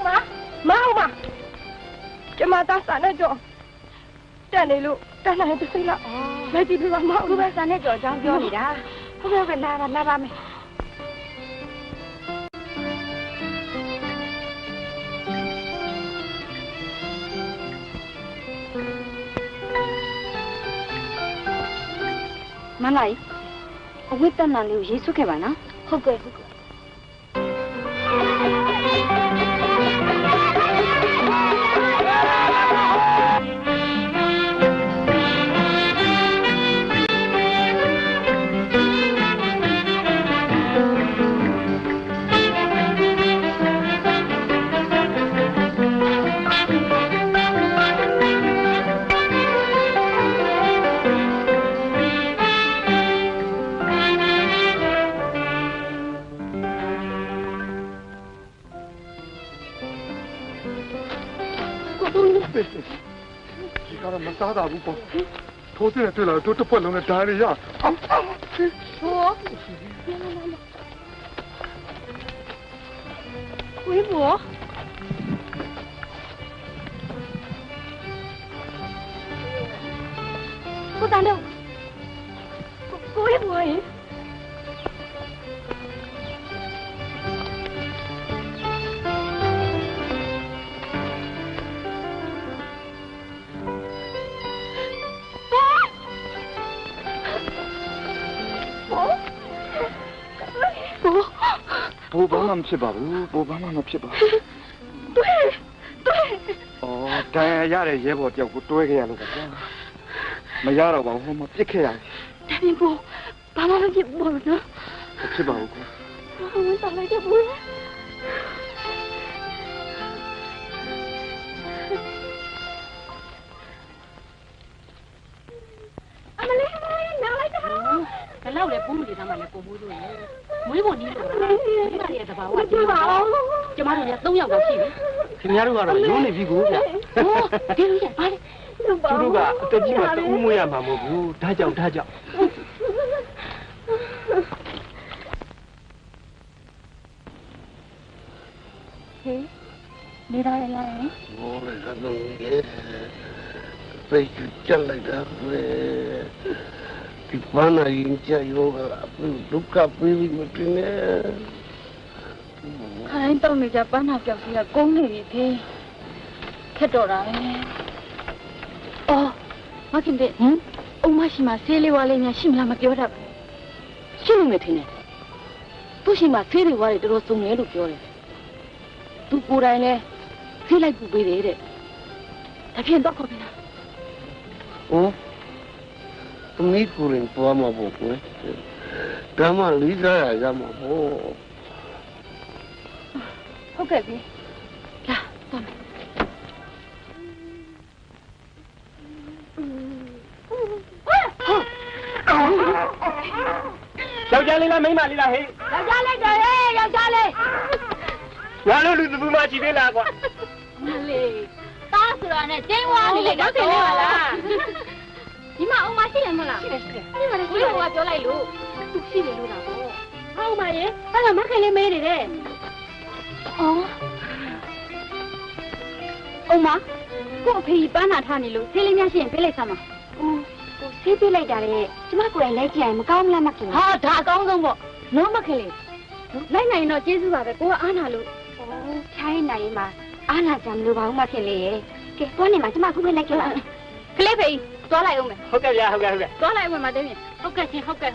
မကျမသားစာနဲ့ကြောတက်နေလို့တက်နိုင်တဲ့စိတ်လားလက်ကြည့်ပြပါမအုံမစာနဲ့ကြောအကြောင်းပြောနေတာဟုတ်ကဲ့လာပါမယ်မလိုက်အဝိတ္တနာလေးကိုရေးဆွခဲ့ပါနော်ဟုတ်ကဲ့ ဒီကတော့မစားတာဘူးပေါ့ထိုးစင်းနဲ့တွေ့လာတော့တစ်ပွက်လုံးနဲ့ဓာတ်ရရဟိုဝေးဘောကိုတန်းတော့ကိုဝေးဘောရေဘိုးဘာမှမဖြစ်ပါဘူးဘိုးဘာမှမဖြစ်ပါဘူးတွေ့ဩတန်ရတဲ့ရဲဘော်တယောက်ကိုတွဲခဲ့ရလို့ပါဗျာမရတော့ပါဘူးဟိုမှာပြစ်ခဲ့ရတယ်ဒါပြင်ဘိုးဘာမှမဖြစ်ဘူးနော်မဖြစ်ပါဘူးကွာဝင်တော်လိုက်တဲ့ဘိုးအမလေးနားလိုက်တာဘယ်လောက်လဲပုံးတွေသားမှလည်းကိုမိုးတို့ရဲ့မွေးဖို့နီးလို့မိမရဲ့တဘာဝဒီမှာကျမတို့လည်း3ယောက်တော့ရှိပြီခင်ဗျားတို့ကတော့ရုံးနေပြီကိုဗျာဟိုဒီလိုရပါလေသူတို့ကအတက်ကြီးမှတူးမွေးရမှာမဟုတ်ဘူးဒါကြောင့်ဟေးနေရလားဟိုလည်းကတော့စိတ်ကြက်လိုက်တာပဲဒီဘာနာရင်ကြရောကဒုက္ခပေးပြီးမတင်နဲ့ခိုင်းတော့နေကြပန်းနာပြောက်စီကကုန်းနေပြီဖေးခက်တော့တာပဲအော်မခင်တဲ့အုံမရှိမှဆေးလေးဝါလေးများရှိမလားမပြောတတ်ဘူးရှိလို့မထင်နဲ့သူ့ရှိမှဆေးတွေဝါတွေတော်တော်စုံတယ်လို့ပြောတယ်သူကိုယ်တိုင်လဲဆေးလိုက်ပူပေးတယ်တဲ့ဒါဖြင့်တော့ခေါ်ပြန်လားသမီးကိုရင်ပွားမှာပေါ့ကွယ်ဒါမှလေးစားရမှာပေါ့ဟုတ်ကဲ့ပြီလာသွားမယ်ယောက်ျားလေးလားမိန်းမလေးလားဟေးယောက်ျားလေးတယ်ယောက်ျားလေးငါတို့လူသဘူးမှရှိသေးလားကွာမလေးတားဆိုတာနဲ့တင်းဝါနေလိုက်တော့တင်နေပါလားဒီမှာအုံမရှိတယ်မလားရှိတယ်ဒီမှာလည်းကိုကပြောလိုက်လို့သူရှိတယ်လို့တာပေါ့ဟောင်းပါရဲ့အဲ့ဒါမခင်လေးမေးနေတယ်အော်အုံမကိုအဖေပန်းနာထားနေလို့ဆေးလေးများရှိရင်ပေးလိုက်စမ်းပါကိုဆေးပေးလိုက်တာလေကျမကိုယ်တိုင်လိုက်ကြည့်ရင်မကောင်းလားမခင်ဟာဒါအကောင်းဆုံးပေါ့နော်မခင်လေးလိုက်နိုင်တော့ကျေးဇူးပါပဲကိုကအားနာလို့ဖြိုင်းနိုင်မှာအားနာကြမလို့ပါဦးမခင်လေးရဲ့ကဲသွားနေမှာကျမခုပဲလိုက်ကြပါကလေးဖေးသွားလိုက်အောင်မယ်ဟုတ်ကဲ့ဗျာဟုတ်ကဲ့သွားလိုက်အောင်မတင်းရင်ဟုတ်ကဲ့ချင်းဟုတ်ကဲ့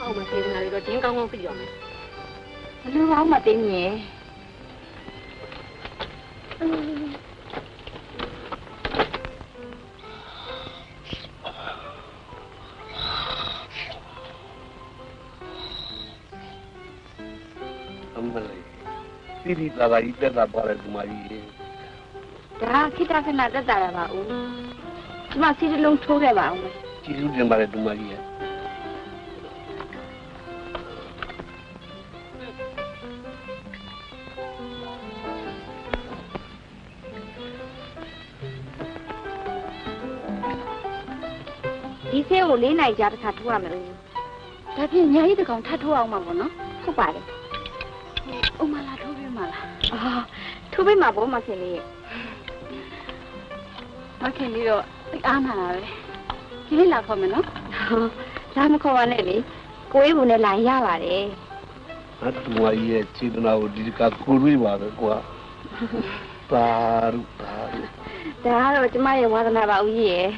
အောင်မသေးနာရီတော့တင်းကောင်းကောင်းပြရမယ်ဘယ်လိုပါဦးမတင်းရင်ဒီသာသာကြီးတက်တာပါတယ်ဒီမကြီးဒါခိတခဏတက်တာပါဦးကျမစီးလုံးထိုးခဲ့ပါဦးကျေးဇူးတင်ပါတယ်ဒီမကြီးရဲ့ဒီဆေးကို4နိုင်ကြာတစ်ခါထိုးရမယ်ဦးဒါဖြင့်ညာကြီးတစ်ကောင်ထပ်ထိုးအောင်မှာပေါ့နော်ဟုတ်ပါတယ်အုံမလာထိုးပေးမှာလားထိုးပေးမှာပေါ့မခင်လေးမခင်လေးတော့အားနာတာပဲဒီလေးလာခေါ်မယ်နော်လာမခေါ်ပါနဲ့လေကိုအေးဘူးနဲ့လာရပါတယ်အတူမကြီးရဲ့ခြေတနာကိုဒီကကိုရွေးပါပဲကွာပါရုပါရုဒါကတော့ကျမရဲ့ဝါသနာပါဦးကြီးရဲ့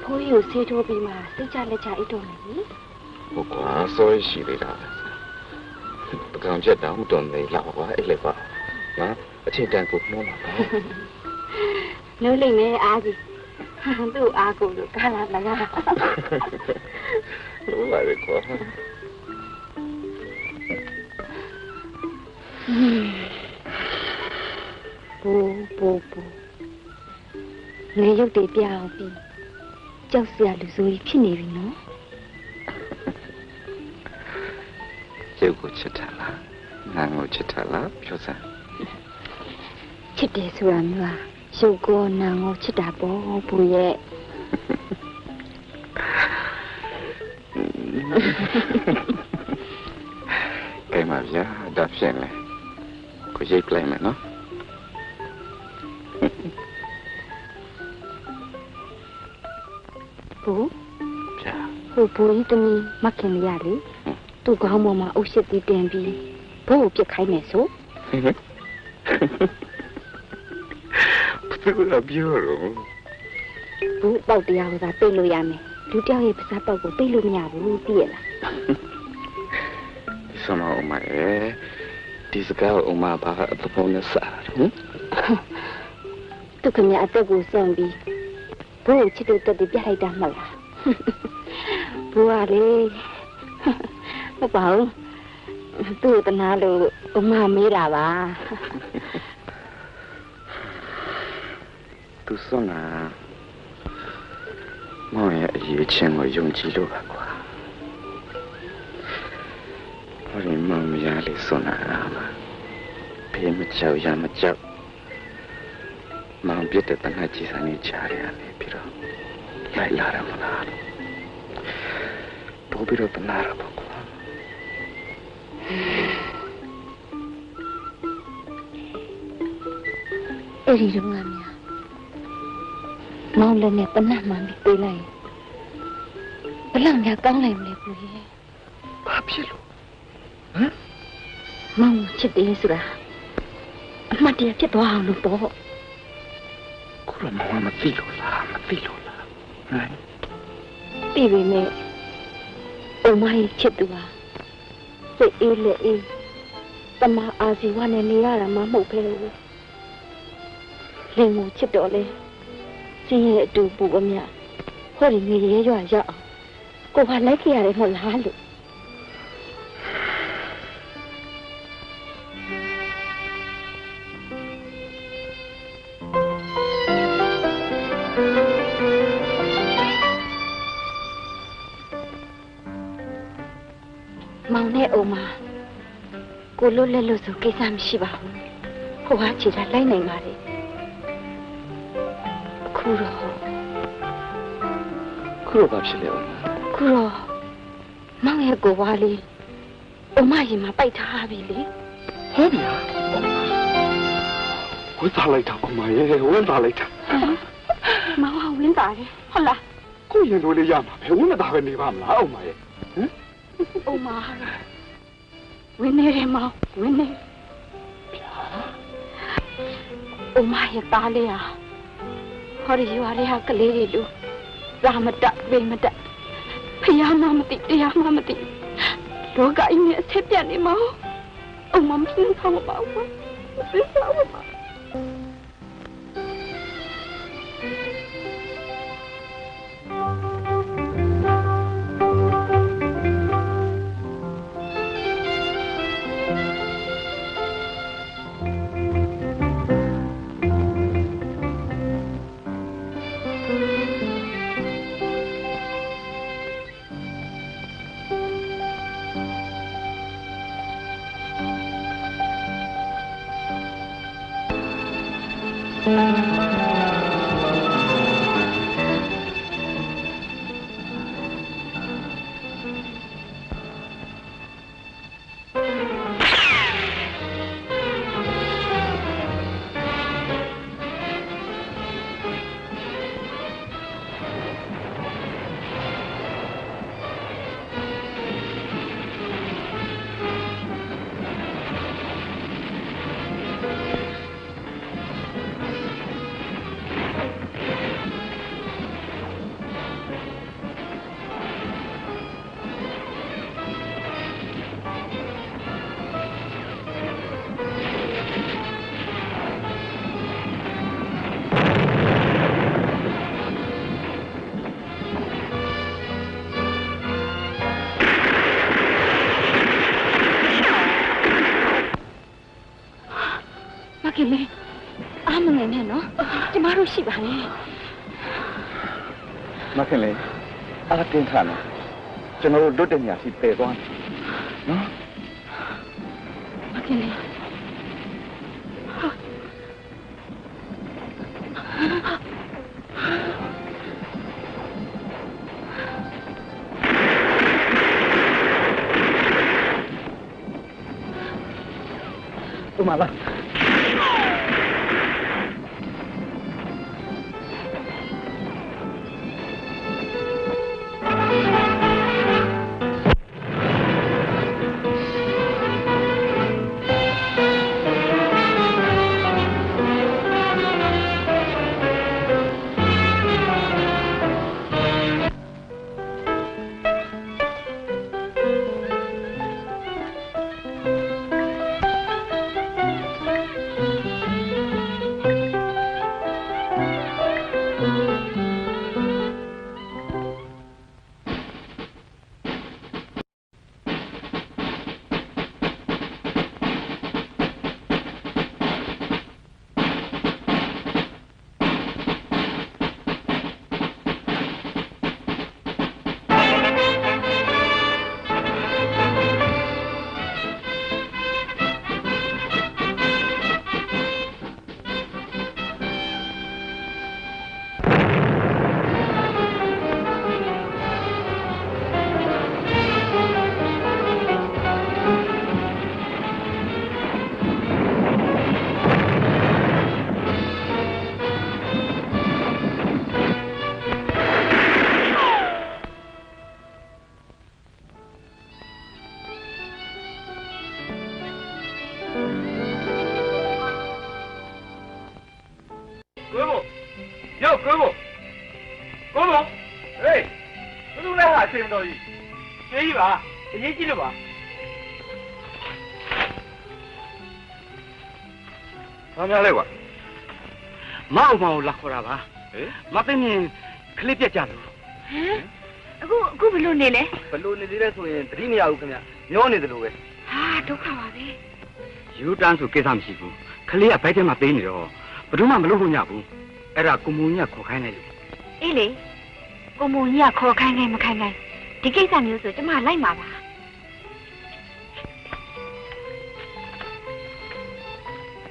ဖိုးကြီးကိုဆေးထိုးပြီးမှစိတ်ချလက်ချအိတ်တော်မယ်နိ ဟုတ်ကွာစောရရှိသေးတာပကံချက်တောင်တော်နေလာပါအဲ့လေပါနော်အချိန်တန်ကိုနှောမှာပါ နှိုးလိုက်မယ်အားကြီးသူ့အားကိုလို့ကားလာလာ လို့ပါလေကွာ ဘူငယ်ရုပ်တွေပြအောင်ပြီးကြောက်စရာလူဆိုကြီးဖြစ်နေပြီနော် ရုပ်ကိုချစ်တာလားငါကိုချစ်တာလားပြောစမ်း ချစ်တယ်ဆိုတာမျိုးဟာရုပ်ကိုနာကိုချစ်တာပေါ့ဘူရဲ့ ကဲမှာဗျာဒါဖြင့်လေကိုရိတ်လိုက်မယ်နော် ဘူ ဗျာ ဟိုဘူကြီးတမီမခင်ရလေသူ့ခေါင်းပေါ်မှာအုပ်ရှစ်သေးတင်ပြီးဘို့ကိုပြစ်ခိုင်းမယ်ဆို ဘယ်လိုပြောရော ဘူးပေါက်တရားကပိတ်လို့ရမယ်လူတယောက်ရဲ့ပါးစပ်ပေါက်ကိုပိတ်လို့မရဘူးသိရလား ဆမအမရဲ့ဒီစကားအမဘာအပပုံနဲ့စားဟင် သူခင်ဗျာအသက်ကိုစွန့်ပြီးဘို့ချစ်တဲ့တက်ပြီးပြလိုက်တာမဟုတ်လားဘိုးကလေဟုတ်ပါဘူးသူ့တနာလို့အမမေးတာပါ သူစွန့်တာမောင်ရဲ့အရေးချင်းကိုယုံကြည်လို့ပါကွာဘာလို့မောင်မရလေစွန့်တာမှာဖေးမကြောက်ရမကြောက်မောင်ပြတဲ့တနတ်ကြီးစံကြီးချားရတယ်ပြီးတော့လိုက်လာရမလားပို့ပြီးတော့တနာရပါကွာ အဲ့ဒီတော့ငါများမောင်လည်းနဲ့ပနတ်မှန်ပြီးပေးလိုက်ဘလောက်များကောင်းလိုက်မလဲဘူးရဲ့ ဘာဖြစ်လို့ မောင်ချစ်တယ်ဆိုတာအမှတ်တရဖြစ်သွားအောင်လို့ပေါ့ ခုတော့မောင်မသိလို့လားမသိလို့လားဟမ် သိပြီနဲ့အမရဲ့ချစ်သူဟာစိတ်အေးလက်အေးတမအာဇီဝနဲ့နေရတာမှမဟုတ်ပဲဘူးလင်ကိုချစ်တော့လေစင်းရဲ့အတူပူအမြဟောဒီငရေရွာရောက်အောင်ကိုကလိုက်ခဲ့ရတယ်မဟုတ်လားလို့မောင်နဲ့အုံမကိုလွတ်လက်လို့ဆိုကိစ္စမရှိပါဘူးဟိုကခြေထားလိုက်နိုင်ပါလေခုတော့ ခုတော့ဘာဖြစ်လဲအောင် ခုတော့မောင်ရဲ့ကိုဝါလေးအုံမရင်မှာပိုက်ထားပြီလေ ဟုတ်ပြီဟာဝင်းသားလိုက်တာအမရဲ့ဝင်းသားလိုက်တာ မောင်ကဝင်းသားတယ်ဟုတ်လား ကိုရင်တို့လေးရမှာပဲဝင်းမသားပဲနေပါမလားအမရဲ့ဟမ် အုံမဝင်းနေတယ်မောင်ဝင်းနေအုံမရဲ့သားလေးဟာဟောဒီရွာလေးဟာကလေးတွေလူသာမတက်ဝိမတက်ဖယားမမသိတရားမမသိလောကကြီးနဲ့အဆက်ပြတ်နေမောင်အုံမမစင်းဆောင်ပါဘူးမစင်းဆောင်ပါ ဟ လို့ရှိပါနဲ့မခင်လေအားတင်းထားနော်ကျွန်တော်တို့လွတ်တဲ့ညာစီပယ်သွားနော်မခင်လေ怎么了？ဘာများလဲကွာမအောင်မအောင်လာခေါ်တာပါမသိမြင်ခလစ်ပြက်ကြလို့ဟမ်အခုဘလို့နေလဲဘလို့နေသေးလဲဆိုရင်သတိမရဘူးခင်ဗျမျောနေတယ်လို့ပဲဟာဒုက္ခပါပဲယူတန်းဆိုကိစ္စမရှိဘူးခလေးကဘိုက်ထဲမှာပေးနေတော့ဘယ်သူမှမလုပ်လို့ညဘူးအဲ့ဒါကိုမုံကြီးကခေါ်ခိုင်းလိုက်လို့အေးလေကိုမုံကြီးကခေါ်ခိုင်းမခိုင်းဒီကိစ္စမျိုးဆိုကျမလိုက်မှာပါ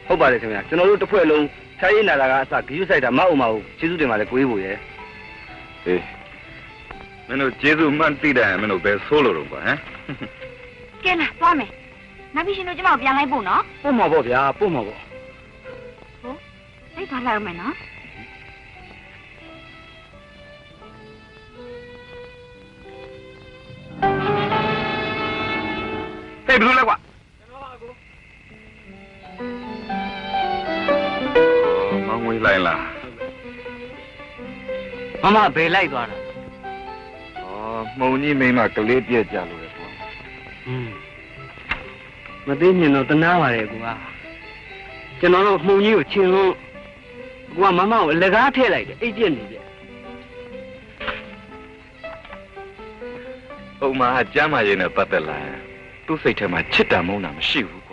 ဟုတ်ပါတယ်ခင်ဗျာကျွန်တော်တို့တစ်ဖွဲ့လုံးခြားရည်နာတာကအစဂရုစိုက်တာမအောင်မအောင်ကျေးဇူးတင်ပါလေကိုကြီးဖို့ရဲ့ဟေးမင်းတို့ကျေးဇူးမှန်သိတယ်မင်းတို့ပဲဆိုးလို့တော့ကွာဟမ်ကဲလားသွားမယ်နောက်ပြီးရှင်တို့ကျမကိုပြန်လိုက်ဖို့နော်ပို့မှာပေါ့ဗျာပို့မှာပေါ့ဟုတ်လိုက်သွားလိုက်မယ်နော်ဟေးဘယ်လိုလဲကွာငွေလိုက်လားမမဘယ်လိုက်သွားတာမှုံကြီးမိမကလေးပြက်ကြလို့လေကွာမသိမြင်တော့တနာပါလေကွာကျွန်တော်တို့မှုံကြီးကိုချင်လို့ကွာမမကိုအလကားထည့်လိုက်တယ်အိတ်ပြက်နေပြဥမာကျမ်းမာရေးနဲ့ပတ်သက်လာရင်သူ့စိတ်ထဲမှာချစ်တာမုန်းတာမရှိဘူး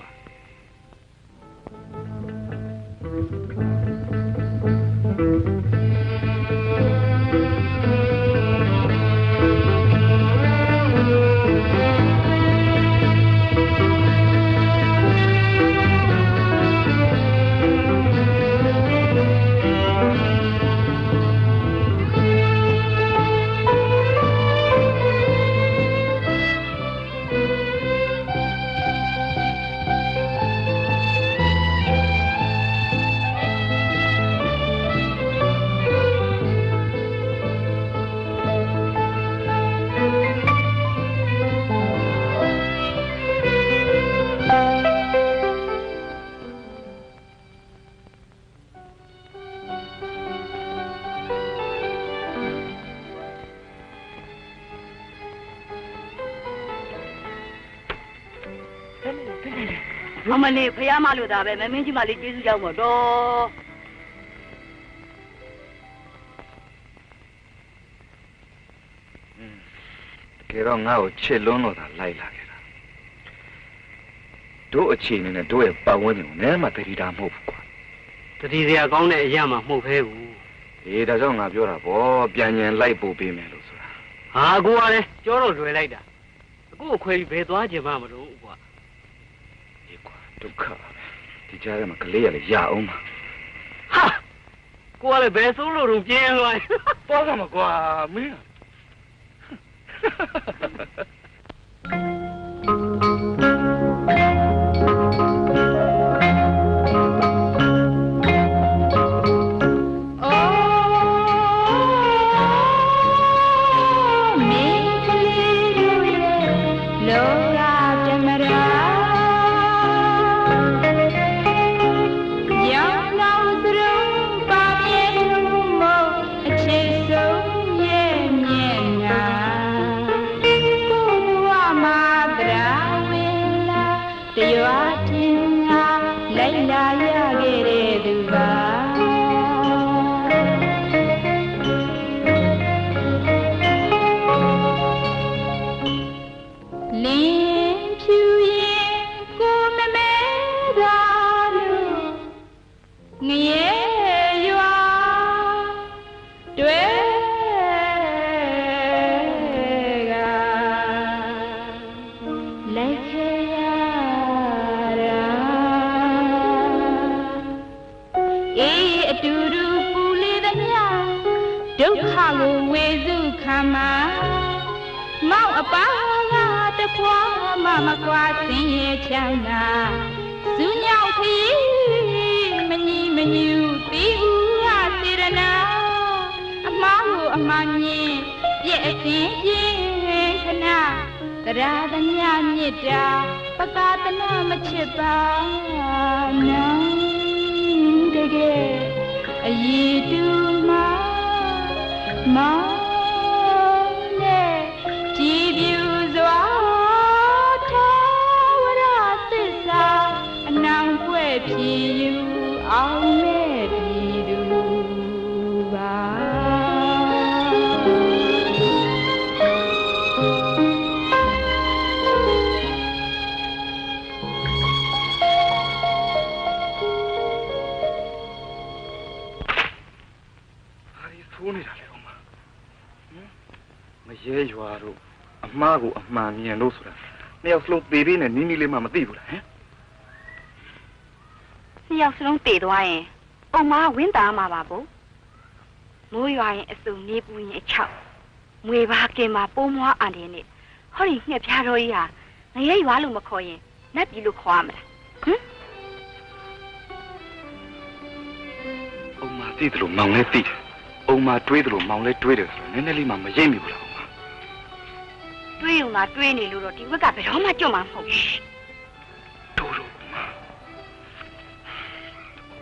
အမလေးဖယားမလို့ဒါပဲမမင်းကြီးမလေးကျေးဇူးကြောင်းပါတော့တကယ်တော့ငါ့ကိုချစ်လွန်းလို့သာလိုက်လာခဲ့တာတို့အခြေအနေနဲ့တို့ရဲ့ပတ်ဝန်းကျင်ကိုနည်းမှတတိတာမဟုတ်ဘူးကွာတတိစရာကောင်းတဲ့အရာမှမဟုတ်ပဲဘူး အေးဒါကြောင့်ငါပြောတာဗောပြန်ញံလိုက်ပို့ပေးမယ်လို့ဆိုတာ ဟာကိုကလည်းကြောတော့လွယ်လိုက်တာအခုအခွဲပြီးဘယ်သွားကြမှာမလို့ကွာ အေးကွာဒုက္ခပါပဲဒီကြားထဲမှာကလေးရလေရအောင်ပါ ဟာကိုကလည်းဘယ်ဆိုးလို့တော့ပြင်းသွား ပေါ့ကမကွာမင်း မကွာစင်ရဲ့ချမ်းသာဇူးညောင်ခရီးမညီမညူတီးဦးဟာစေရနာအမားကိုအမှန်မြင်ပြည့်အစင်ပြင်းခဏတရားသမျှမြစ်တာပကာတနာမချစ်ပါနောင်တကယ်အည်တူမမောင်းနဲ့ကြည်ပြူစွာဖြည်ယူအောင်မဲ့ပြည်သူပါထိုးနေတာလေအောင်မရဲရွာတို့အမားကိုအမှန်မြင်လို့ဆိုတာနှစ်ယောက်စလုံးသေးသေးနဲ့နီးနီးလေးမှမသိဘူးလားဟမ်နှစ်ယောက်စလုံးတည်သွားရင်အုံမဝင်းသားမှာပါဘူးမိုးရွာရင်အစုံနေပူရင်အချောက်မွေပါကင်မှာပိုးမွားအန်တယ်နဲ့ဟောဒီငှက်ဖျားတော်ကြီးဟာငရဲရွာလို့မခေါ်ရင်နတ်ပြည်လို့ခေါ်ရမလားဟမ်အုံမသိတယ်လို့မောင်လည်းသိတယ်အုံမတွေးတယ်လို့မောင်လည်းတွေးတယ်ဆိုတော့နည်းနည်းလေးမှမရိပ်မိဘူးလားအုံမတွေးုံသာတွေးနေလို့တော့ဒီဘက်ကဘယ်တော့မှကြွမှာမဟုတ်ဘူးတို့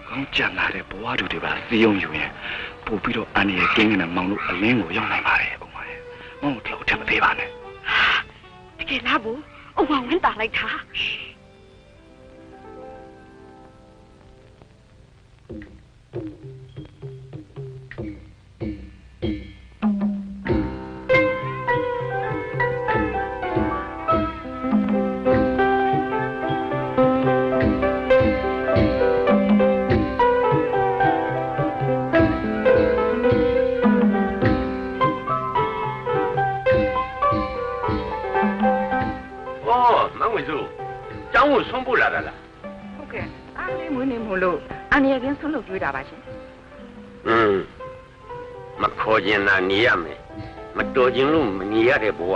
ကောင်းကြံလာတဲ့ဘဝတူတွေပါစီယုံယူရင်ပို့ပြီးတော့အန်ရကင်းနေတဲ့မောင်တို့အလင်းကိုရောက်နိုင်ပါတယ်အုံမရဲ့မောင်တို့တော့ထပ်မသေးပါနဲ့တကယ်လားဘူးအုံမဝင်းတာလိုက်တာဆုံးဖို့လာတာလားဟုတ်ကဲ့အားလေးမွေးနေမို့လို့အန်ရကင်းဆုံးလို့တွေးတာပါရှင်မခေါ်ခြင်းသာနေရမယ်မတော်ခြင်းလို့မနေရတဲ့ဘဝ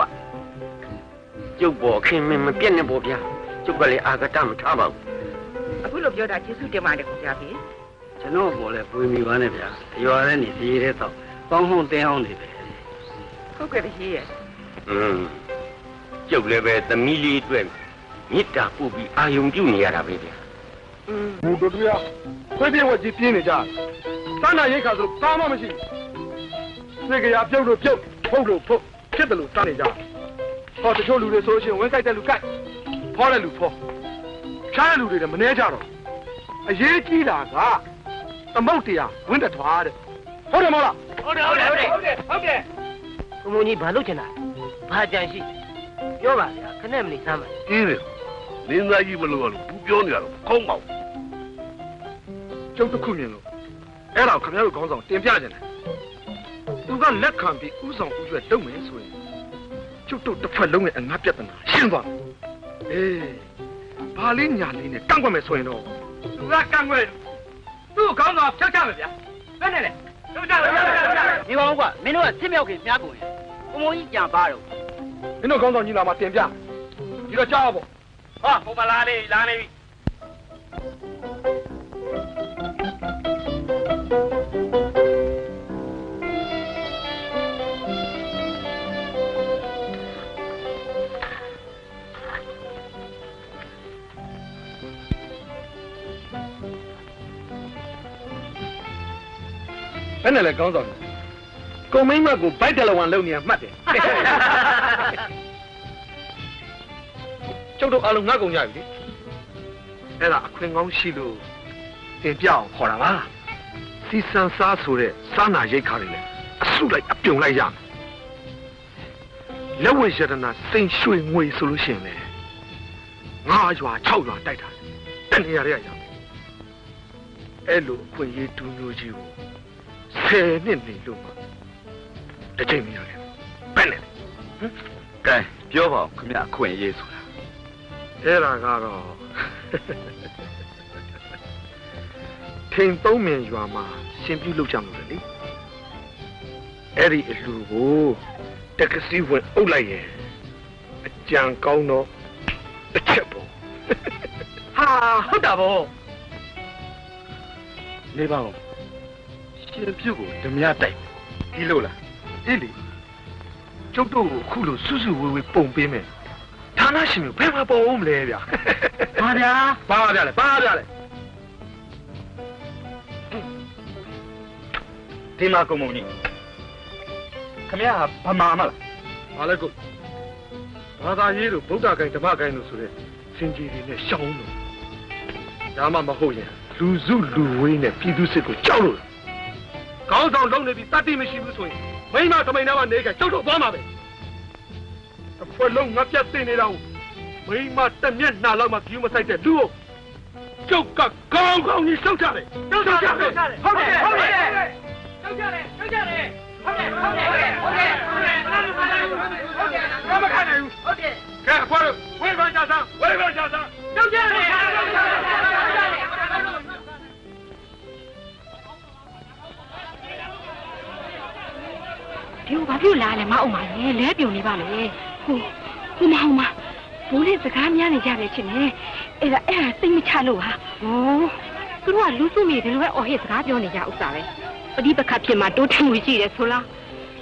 ကျုပ်ပေါ်ခင်မင်းမပြတ်နေပေါ်ဗျာကျုပ်ကလည်းအာဂတမထားပါဘူးအခုလိုပြောတာကျေးဇူးတင်ပါတယ်ခင်ဗျာဖေကျွန်တော်ပေါ်လဲပွေမိပါနဲ့ဗျာရွာထဲနေစီရဲတော့ကောင်းဟုံးတင်းအောင်နေပဲဟုတ်ကဲ့ဖေရဲ့ကျုပ်လည်းပဲသမီးလေးအတွက်မေတ္တာပို့ပြီးအာယုံပြုနေရတာပဲဗျာဘုဒ္ဓတရားခွေးပြေဝက်ကြီးပြင်းနေကြတဏ္ဍရိတ်ခါဆိုဘာမှမရှိစေကရပြုတ်လို့ပြုတ်ဖုတ်လို့ဖုတ်ဖြစ်တယ်လို့တန်းနေကြဟောတချို့လူတွေဆိုရှင်ဝင်ကြိုက်တဲ့လူကြိုက်ဖောတဲ့လူဖောဖြားတဲ့လူတွေလည်းမနှဲကြတော့အရေးကြီးတာကသမုတ်တရားဝင်းတထွားတဲ့ဟုတ်တယ်မဟုတ်လားဟုတ်တယ်ဘုံကြီးဘာလုပ်ချင်တာဘာကြံရှိပြောပါဗျာခနဲ့မနေစမ်းပါအေးလေလင်းသားကြီးမလို့လို့ဘူးပြောနေရတော့ကောင်းပါဘူးကျုပ်တစ်ခုမြင်လို့အဲ့ဒါကိုခင်ဗျားတို့ခေါင်းဆောင်တင်ပြကြတယ် သူကလက်ခံပြီးဥဆောင်ဥရွက်လုပ်မယ်ဆိုရင်ကျုပ်တို့တစ်ဖက်လုံးရဲ့အငါပြဿနာရှင်းသွားအေးဘာလေးညာလေးနဲ့ကန့်ကွက်မယ်ဆိုရင်တော့သူကကန့်ကွက်သူ့ခေါင်းဆောင်ဖြတ်ချမယ်ဗျာဘယ်နဲ့လဲလုပ်ကြဒီကောင်ကမင်းတို့ကစစ်မြောက်ခင်မြားကုန်ရင်ဘုံဘုံကြီးပြန်ပါတော့ မင်းတို့ခေါင်းဆောင်ကြီးလာမှတင်ပြဒီတော့ကြားပါဟာဟိုမလားလေးလာနေပြီဘယ်နဲ့လဲကောင်းဆောင်ကုံမိမ့်မကိုဘိုက်တယ်လဝန်လုံနေရမှတ်တယ်ကျုပ်တို့အားလုံးငှက်ကုန်ကြပြီလေအဲ့ဒါအခွင့်ကောင်းရှိလို့တင်ပြအောင်ခေါ်တာပါစီစံစားဆိုတဲ့စားနာရိတ်ခါတွေလေအဆုလိုက်အပြုံလိုက်ရမယ်လက်ဝဲရတနာစိန်ရွှေငွေဆိုလို့ရှိရင်လေ9ရွာ6ရွာတိုက်တာတနေရာရရအဲ့လိုအခွင့်အရေးတူမျိုးကြီးကို10နှစ်နေလို့တစ်ချိန်မရခဲ့ဘယ်နဲ့ကဲပြောပါဦးခင်ဗျအခွင့်အရေးဆိုတာအဲ့ဒါကတော့ထင်သုံးမြင်ရွာမှာရှင်ပြုလုပ်ကြမှာလေအဲ့ဒီအလူကိုတက္ကစီဝင်အုပ်လိုက်ရင်အကြံကောင်းတော့တစ်ချက်ပေါ့ဟာဟုတ်တာပေါ့နေပါဦးရှင်ပြုတ်ကိုဓမြတိုက်ဒီလိုလားအေးလေကျုပ်တို့ကိုအခုလိုစွစွဝေးဝေးပုံပေးမယ်ဌာနရှင်မျိုးဘယ်မှာပုံအောင်မလဲဗျာဘာဗျာဘာဗျာလဲဒီမှာကုံမုံကြီးခမရဗမာမလားဘာလဲကုဘာသာရေးတို့ဗုဒ္ဓဂိုင်းဓမ္မဂိုင်းတို့ဆိုတဲ့စင်ကြီးတွေနဲ့ရှောင်းလို့ဒါမှမဟုတ်ရင်လူစုလူဝေးနဲ့ပြည်သူစစ်ကိုကြောက်လို့ခေါင်းဆောင်လုံးနေပြီးတတ်တိမရှိဘူးဆိုရင်မိမသမိန်သားကနေကကြောက်တော့သွားမှာပဲအဖွဲလုံးငါပြတ်သိနေတာကိုမိမတက်မျက်နှာလောက်မှကြည့်မဆိုင်တဲ့လူကိုကျုပ်ကကောင်းကောင်းကြီးရှောက်ကြတယ်ဟုတ်တယ်ဟုတ်တယ်ဟုတ်တယ်ရှောက်ကြတယ်ဟုတ်တယ်ဘာမခံနိုင်ဘူးဟုတ်တယ်ကဲအဖွဲဝေးပါကြစမ်းရှောက်ကြတယ်ဒီဘာဖြစ်လာလဲမအောင်ပါနဲ့လဲပြုံနေပါလေဟိုမအောင်ပါဘိုးလေးစကားများနေကြတယ်ချင်နေအဲ့ဒါစိတ်မချလို့ဟာဟောသူတို့ကလူစုမိတယ်လို့ပဲအော်ဟစ်စကားပြောနေကြဥစ္စာပဲပဋိပက္ခဖြစ်မှာတိုးထင်လို့ရှိတယ်ဆိုလား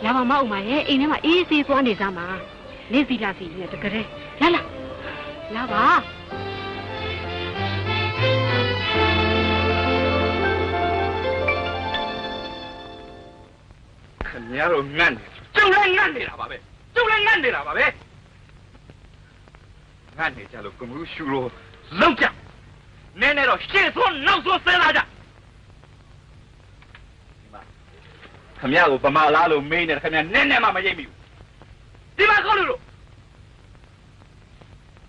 လာပါမအောင်ပါရဲ့အိမ်ထဲမှာအေးဆေးသွားနေစမ်းပါနေစီလာစီနဲ့တကယ်လာပါခင်ဗျားတို့ငတ်နေကျုပ်လည်းငတ်နေတာပါပဲငတ်နေကြလို့ကမှုရှူလို့လောက်ကြနည်းနည်းတော့ရှေ့သွန်းနောက်သွန်းဆဲလာကြခင်ဗျားကိုဗမာလားလို့မေးနေတယ်ခင်ဗျားနည်းနည်းမှမရိပ်မိဘူးဒီမှာခေါ်လို့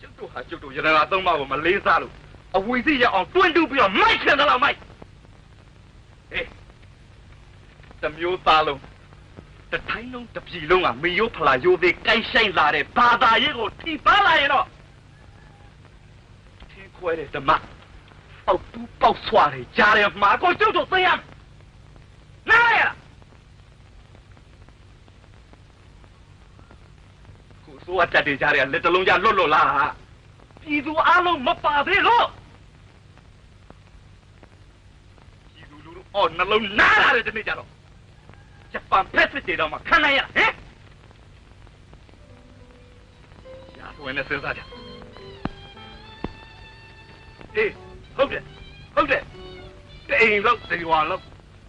ကျုပ်တို့ရတနာသုံးပါးကိုမလေးစားလို့အဝီစီရအောင်တွန်းတူးပြီးတော့မိုက်ချင်တယ်လားမိုက်ဟေးတမျိုးသားလုံးတတိုင်းလုံးတပြည်လုံးကမီယိုးဖလာယိုးသေးကိုက်ဆိုင်လာတဲ့ဘာသာရေးကိုထိပါလာရင်တော့ထင်းခွဲတဲ့ဓမ္မအောက်တူးပေါက်ဆွာတွေကြားတယ်မှာကိုကျုပ်တို့သိရနားရကိုစိုးအတက်တွေကြားတယ်လက်တလုံးကြလွတ်လားပြည်သူအလုံးမပါသေးလို့ပြည်သူလူတို့အော်နှလုံးနားလာတဲ့ဒီနေ့ကြတော့ဂျပန်ဖက်စစ်တွေတော့မှခံနိုင်ရဟဲ့ရာသွင်းနေစစားကြအေးဟုတ်တယ်တိမ်လောက်တေဝါလောက်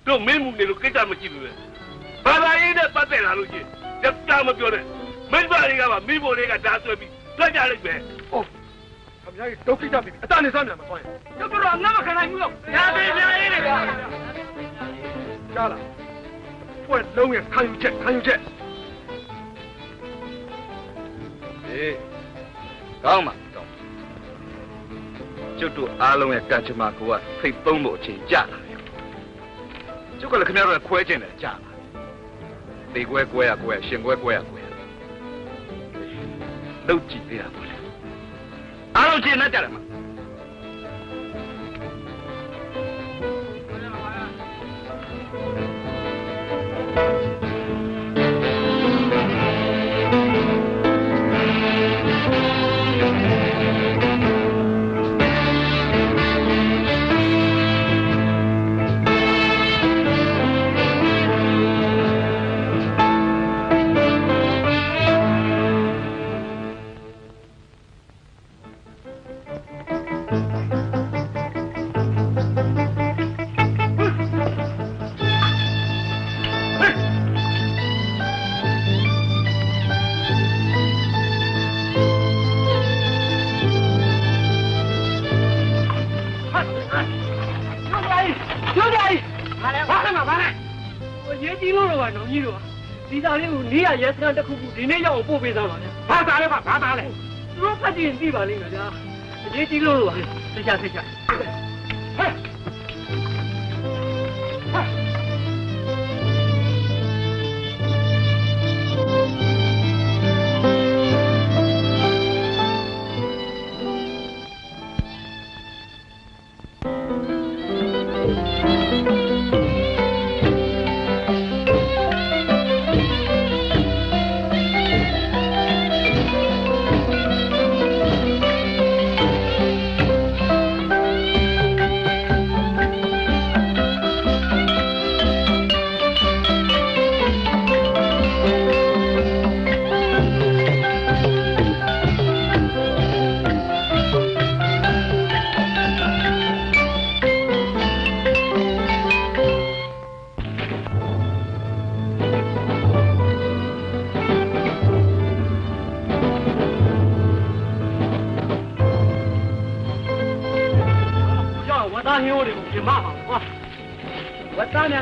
တို့မင်းမှုနေလို့ကိစ္စမကြည့်ဘူးလေဘာသာရေးနဲ့ပတ်သက်လာလို့ချင်းကြတာမပြောနဲ့မိဘတွေကမှမိဖို့တွေကဓာတ်ဆွဲပြီးတွက်ကြလိုက်ပဲဟုတ်ခမကြီးဒုက္ခိတပြီအတန်နေစမ်းပြန်မသွားရင်ကျုပ်တို့ကငါမခံနိုင်ဘူးလို့ညာသေးညာရေးတွေကကြားလားဖွက်လုံးရဲ့ခံယူချက်အေးကောင်းပါကျုပ်တို့အားလုံးရဲ့ကံကြမ္မာကိုကဖိတ်သုံးဖို့အချိန်ကြာလာပြီကျုပ်ကလည်းခင်ဗျားတို့ခွဲကျင်တယ်ကြာလာ သေကွဲကွဲရကွဲရှင်ကွဲကွဲရကွဲလှုပ်ကြည့်သေးတာပေါ့လေအားလုံးရှင်းတတ်ကြတယ်မရဲစခန်းတစ်ခုခုဒီနေ့ရောက်အောင်ပို့ပေးစမ်းပါဗျာ။ဘာသားလဲဘာသားလဲ။သူတို့ဖတ်ကြည့်ရင်သိပါလိမ့်မယ်ဗျာ။အရေးကြီးလို့ပါ။သိချဟဲ့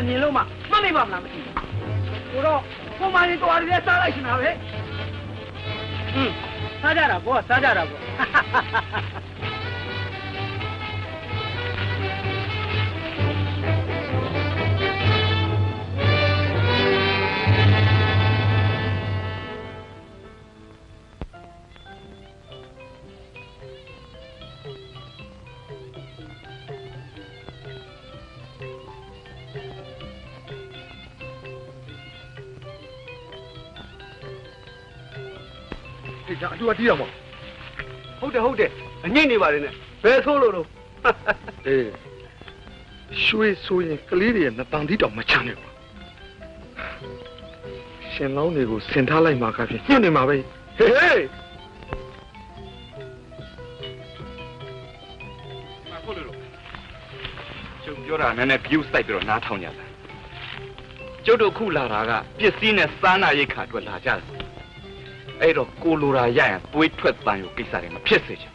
မြင်လို့မှမှတ်မိပါမလားမသိဘူး။ကိုတော့ပုံမှန်ရင်တော်ရည်စားလိုက်ရှင်တာပဲ။စားကြတာပေါ့စားကြတာပေါ့အတူတီးရမှာဟုတ်တယ်အငိမ့်နေပါလေနဲ့ဘယ်ဆိုးလို့အေးရွှေဆိုရင်ကလေးတွေရဲ့နှတန်တီးတောင်မချမ်းနဲ့ကွာရှင်လောင်းတွေကိုဆင်ထားလိုက်မှာကဖြင့်ညှက်နေမှာပဲဟေးဟုတ်လို့ကျုံပြောတာနည်းနည်း view စိုက်ပြီးတော့နားထောင်ကြတာကျုပ်တို့ခုလာတာကပစ္စည်းနဲ့စားနာရိတ်ခါအတွက်လာကြတယ်အဲ့တော့ကိုလိုရာရရင်သွေးထွက်တန်ရုပ်ကိစ္စတွေမဖြစ်စေချင်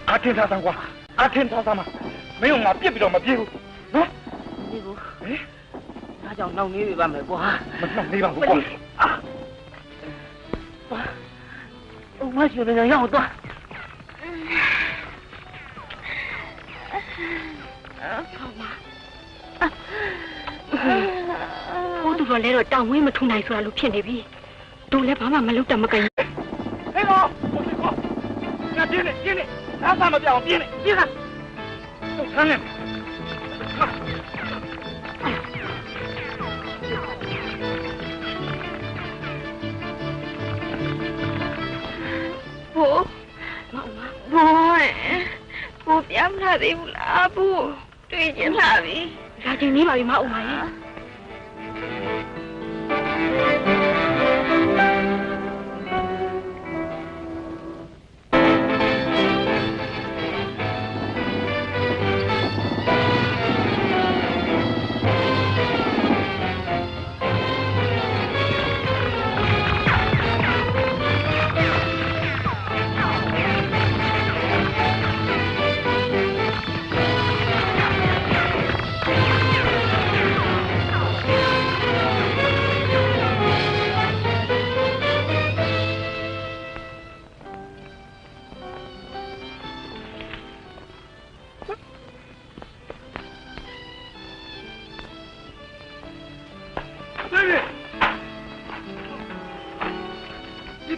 阿天他三瓜，阿天他三嘛，没有我别比着嘛别，喏，别不，哎，他叫闹你吧没瓜，闹你吧不瓜，我觉得要断，好吗？我都说来了，当我们从哪说路骗的比，都来爸爸们路这么跟。黑狗，我去过，你看别的，他三么表别的，别看。看见没？不，不，别怕的不啦，不，对见他的。လာတင်နေပါပြီမအောင်ပါရဲ့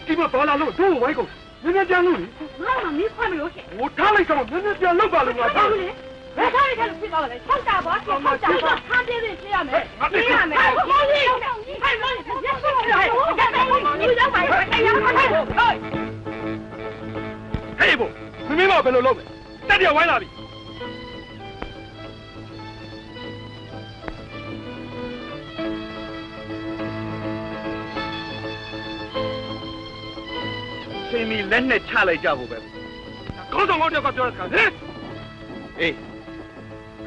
ဒီမှာဘာလာလို့တို့ဝိုင်းကုန်နည်းနည်းပြန်လို့လေငါကမင်းခွင့်မလို့ရှင်ဟိုထားလိုက်တော့နည်းနည်းပြန်လောက်ပါလို့ငါထားလို့ဘယ်ထားလိုက်တယ်လို့ဖြစ်သွားပါလဲ၆တာပါ၆တာပါထားပြည့်ပြည့်ရှင်းရမယ်ရှင်းရမယ်ဟိုကြီးဟဲ့လို့ရက်ဆုံးလိုက်ဟဲ့ဒီရောက်ပါတရားဟဲ့ဘို့မင်းမဘယ်လိုလုပ်လဲတက်ပြဝိုင်းလာပြီရှင်မီလက်နဲ့ချလိုက်ကြဖို့ပဲခေါင်းဆောင်ကောင်းတယောက်ကပြောတဲ့စကားဟဲ့အေး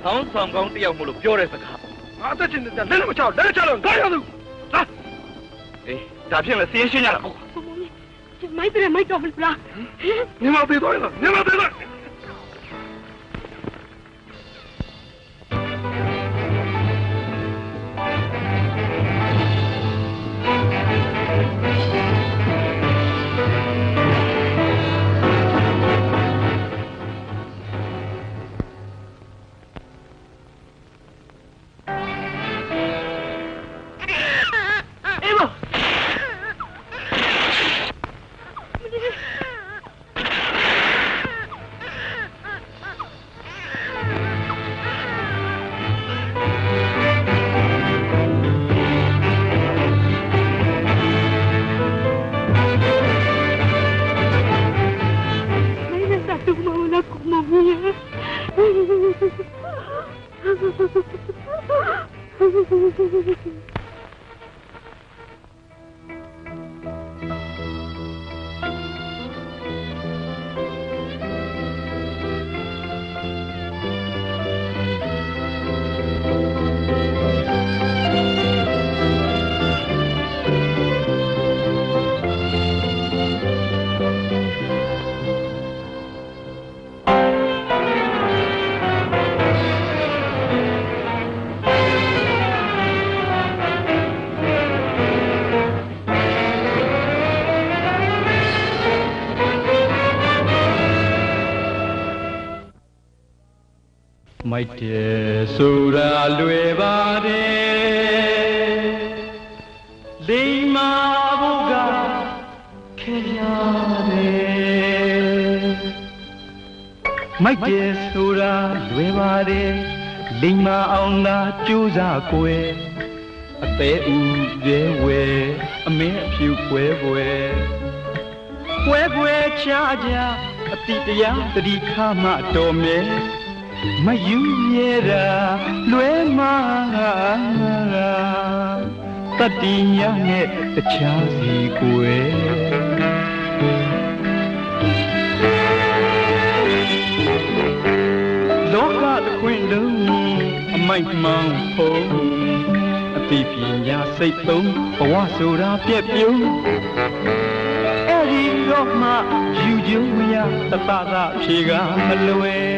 ခေါင်းဆောင်ကောင်းတယောက်မို့လို့ပြောတဲ့စကားငါအသက်ရှင်နေတာလက်နဲ့မချလက်နဲ့ချလို့ငါရသူဟာအေးဒါဖြင့်လည်းစီးရင်ရှင်းရတာပေါ့မိုက်တယ်မိုက်တော့ဘူးလားညီမသေးတော့လားညီမသေးတော့မိုက်တယ်ဆိုတာလွယ်ပါတယ်လိမ္မာဖို့ကခဲရတယ်မိုက်တယ်ဆိုတာလွယ်ပါတယ်လိမ္မာအောင်သာကြိုးစားကွယ်အသေးဥရဲဝဲအမင်းအဖြူကွယ်ကွယ်ကွယ်ကွယ်ချာကြအတိတရားတတိခမှတော်မဲမယူရဲတာလွဲမှာတတိညာနဲ့တခြားစီကိုယ်လောကတစ်ခွင်လုံးအမိုက်မှောင်ဖို့အသိပညာစိတ်သုံးဘဝဆိုတာပြက်ပြုံးအဲ့ဒီတော့မှယူကျုံမရတတသာဖြေကမလွယ်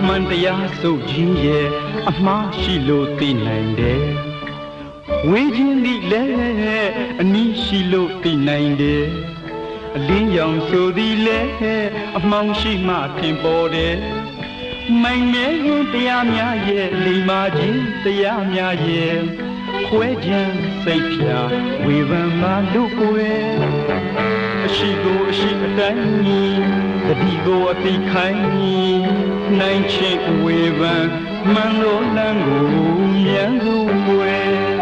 မန်တရားစုကြီးရဲ့အမှားရှိလို့သိနိုင်တယ်ဝေးခြင်းသည်လည်းအနည်းရှိလို့သိနိုင်တယ်အလင်းရောင်ဆိုသည်လည်းအမှောင်ရှိမှထင်ပေါ်တယ်မိုင်မဲရင်တရားများရဲ့လိမ္မာခြင်းတရားများရဲ့ခွဲခြား စိတ်ဖြာဝေဖန်မှလူကိုယ်အရှိကိုအရှိအတိုင်းတတိကိုအတိခိုင်းနိုင်ချစ်ဝေဖန်မှန်လို့လမ်းကိုမြန်စွာ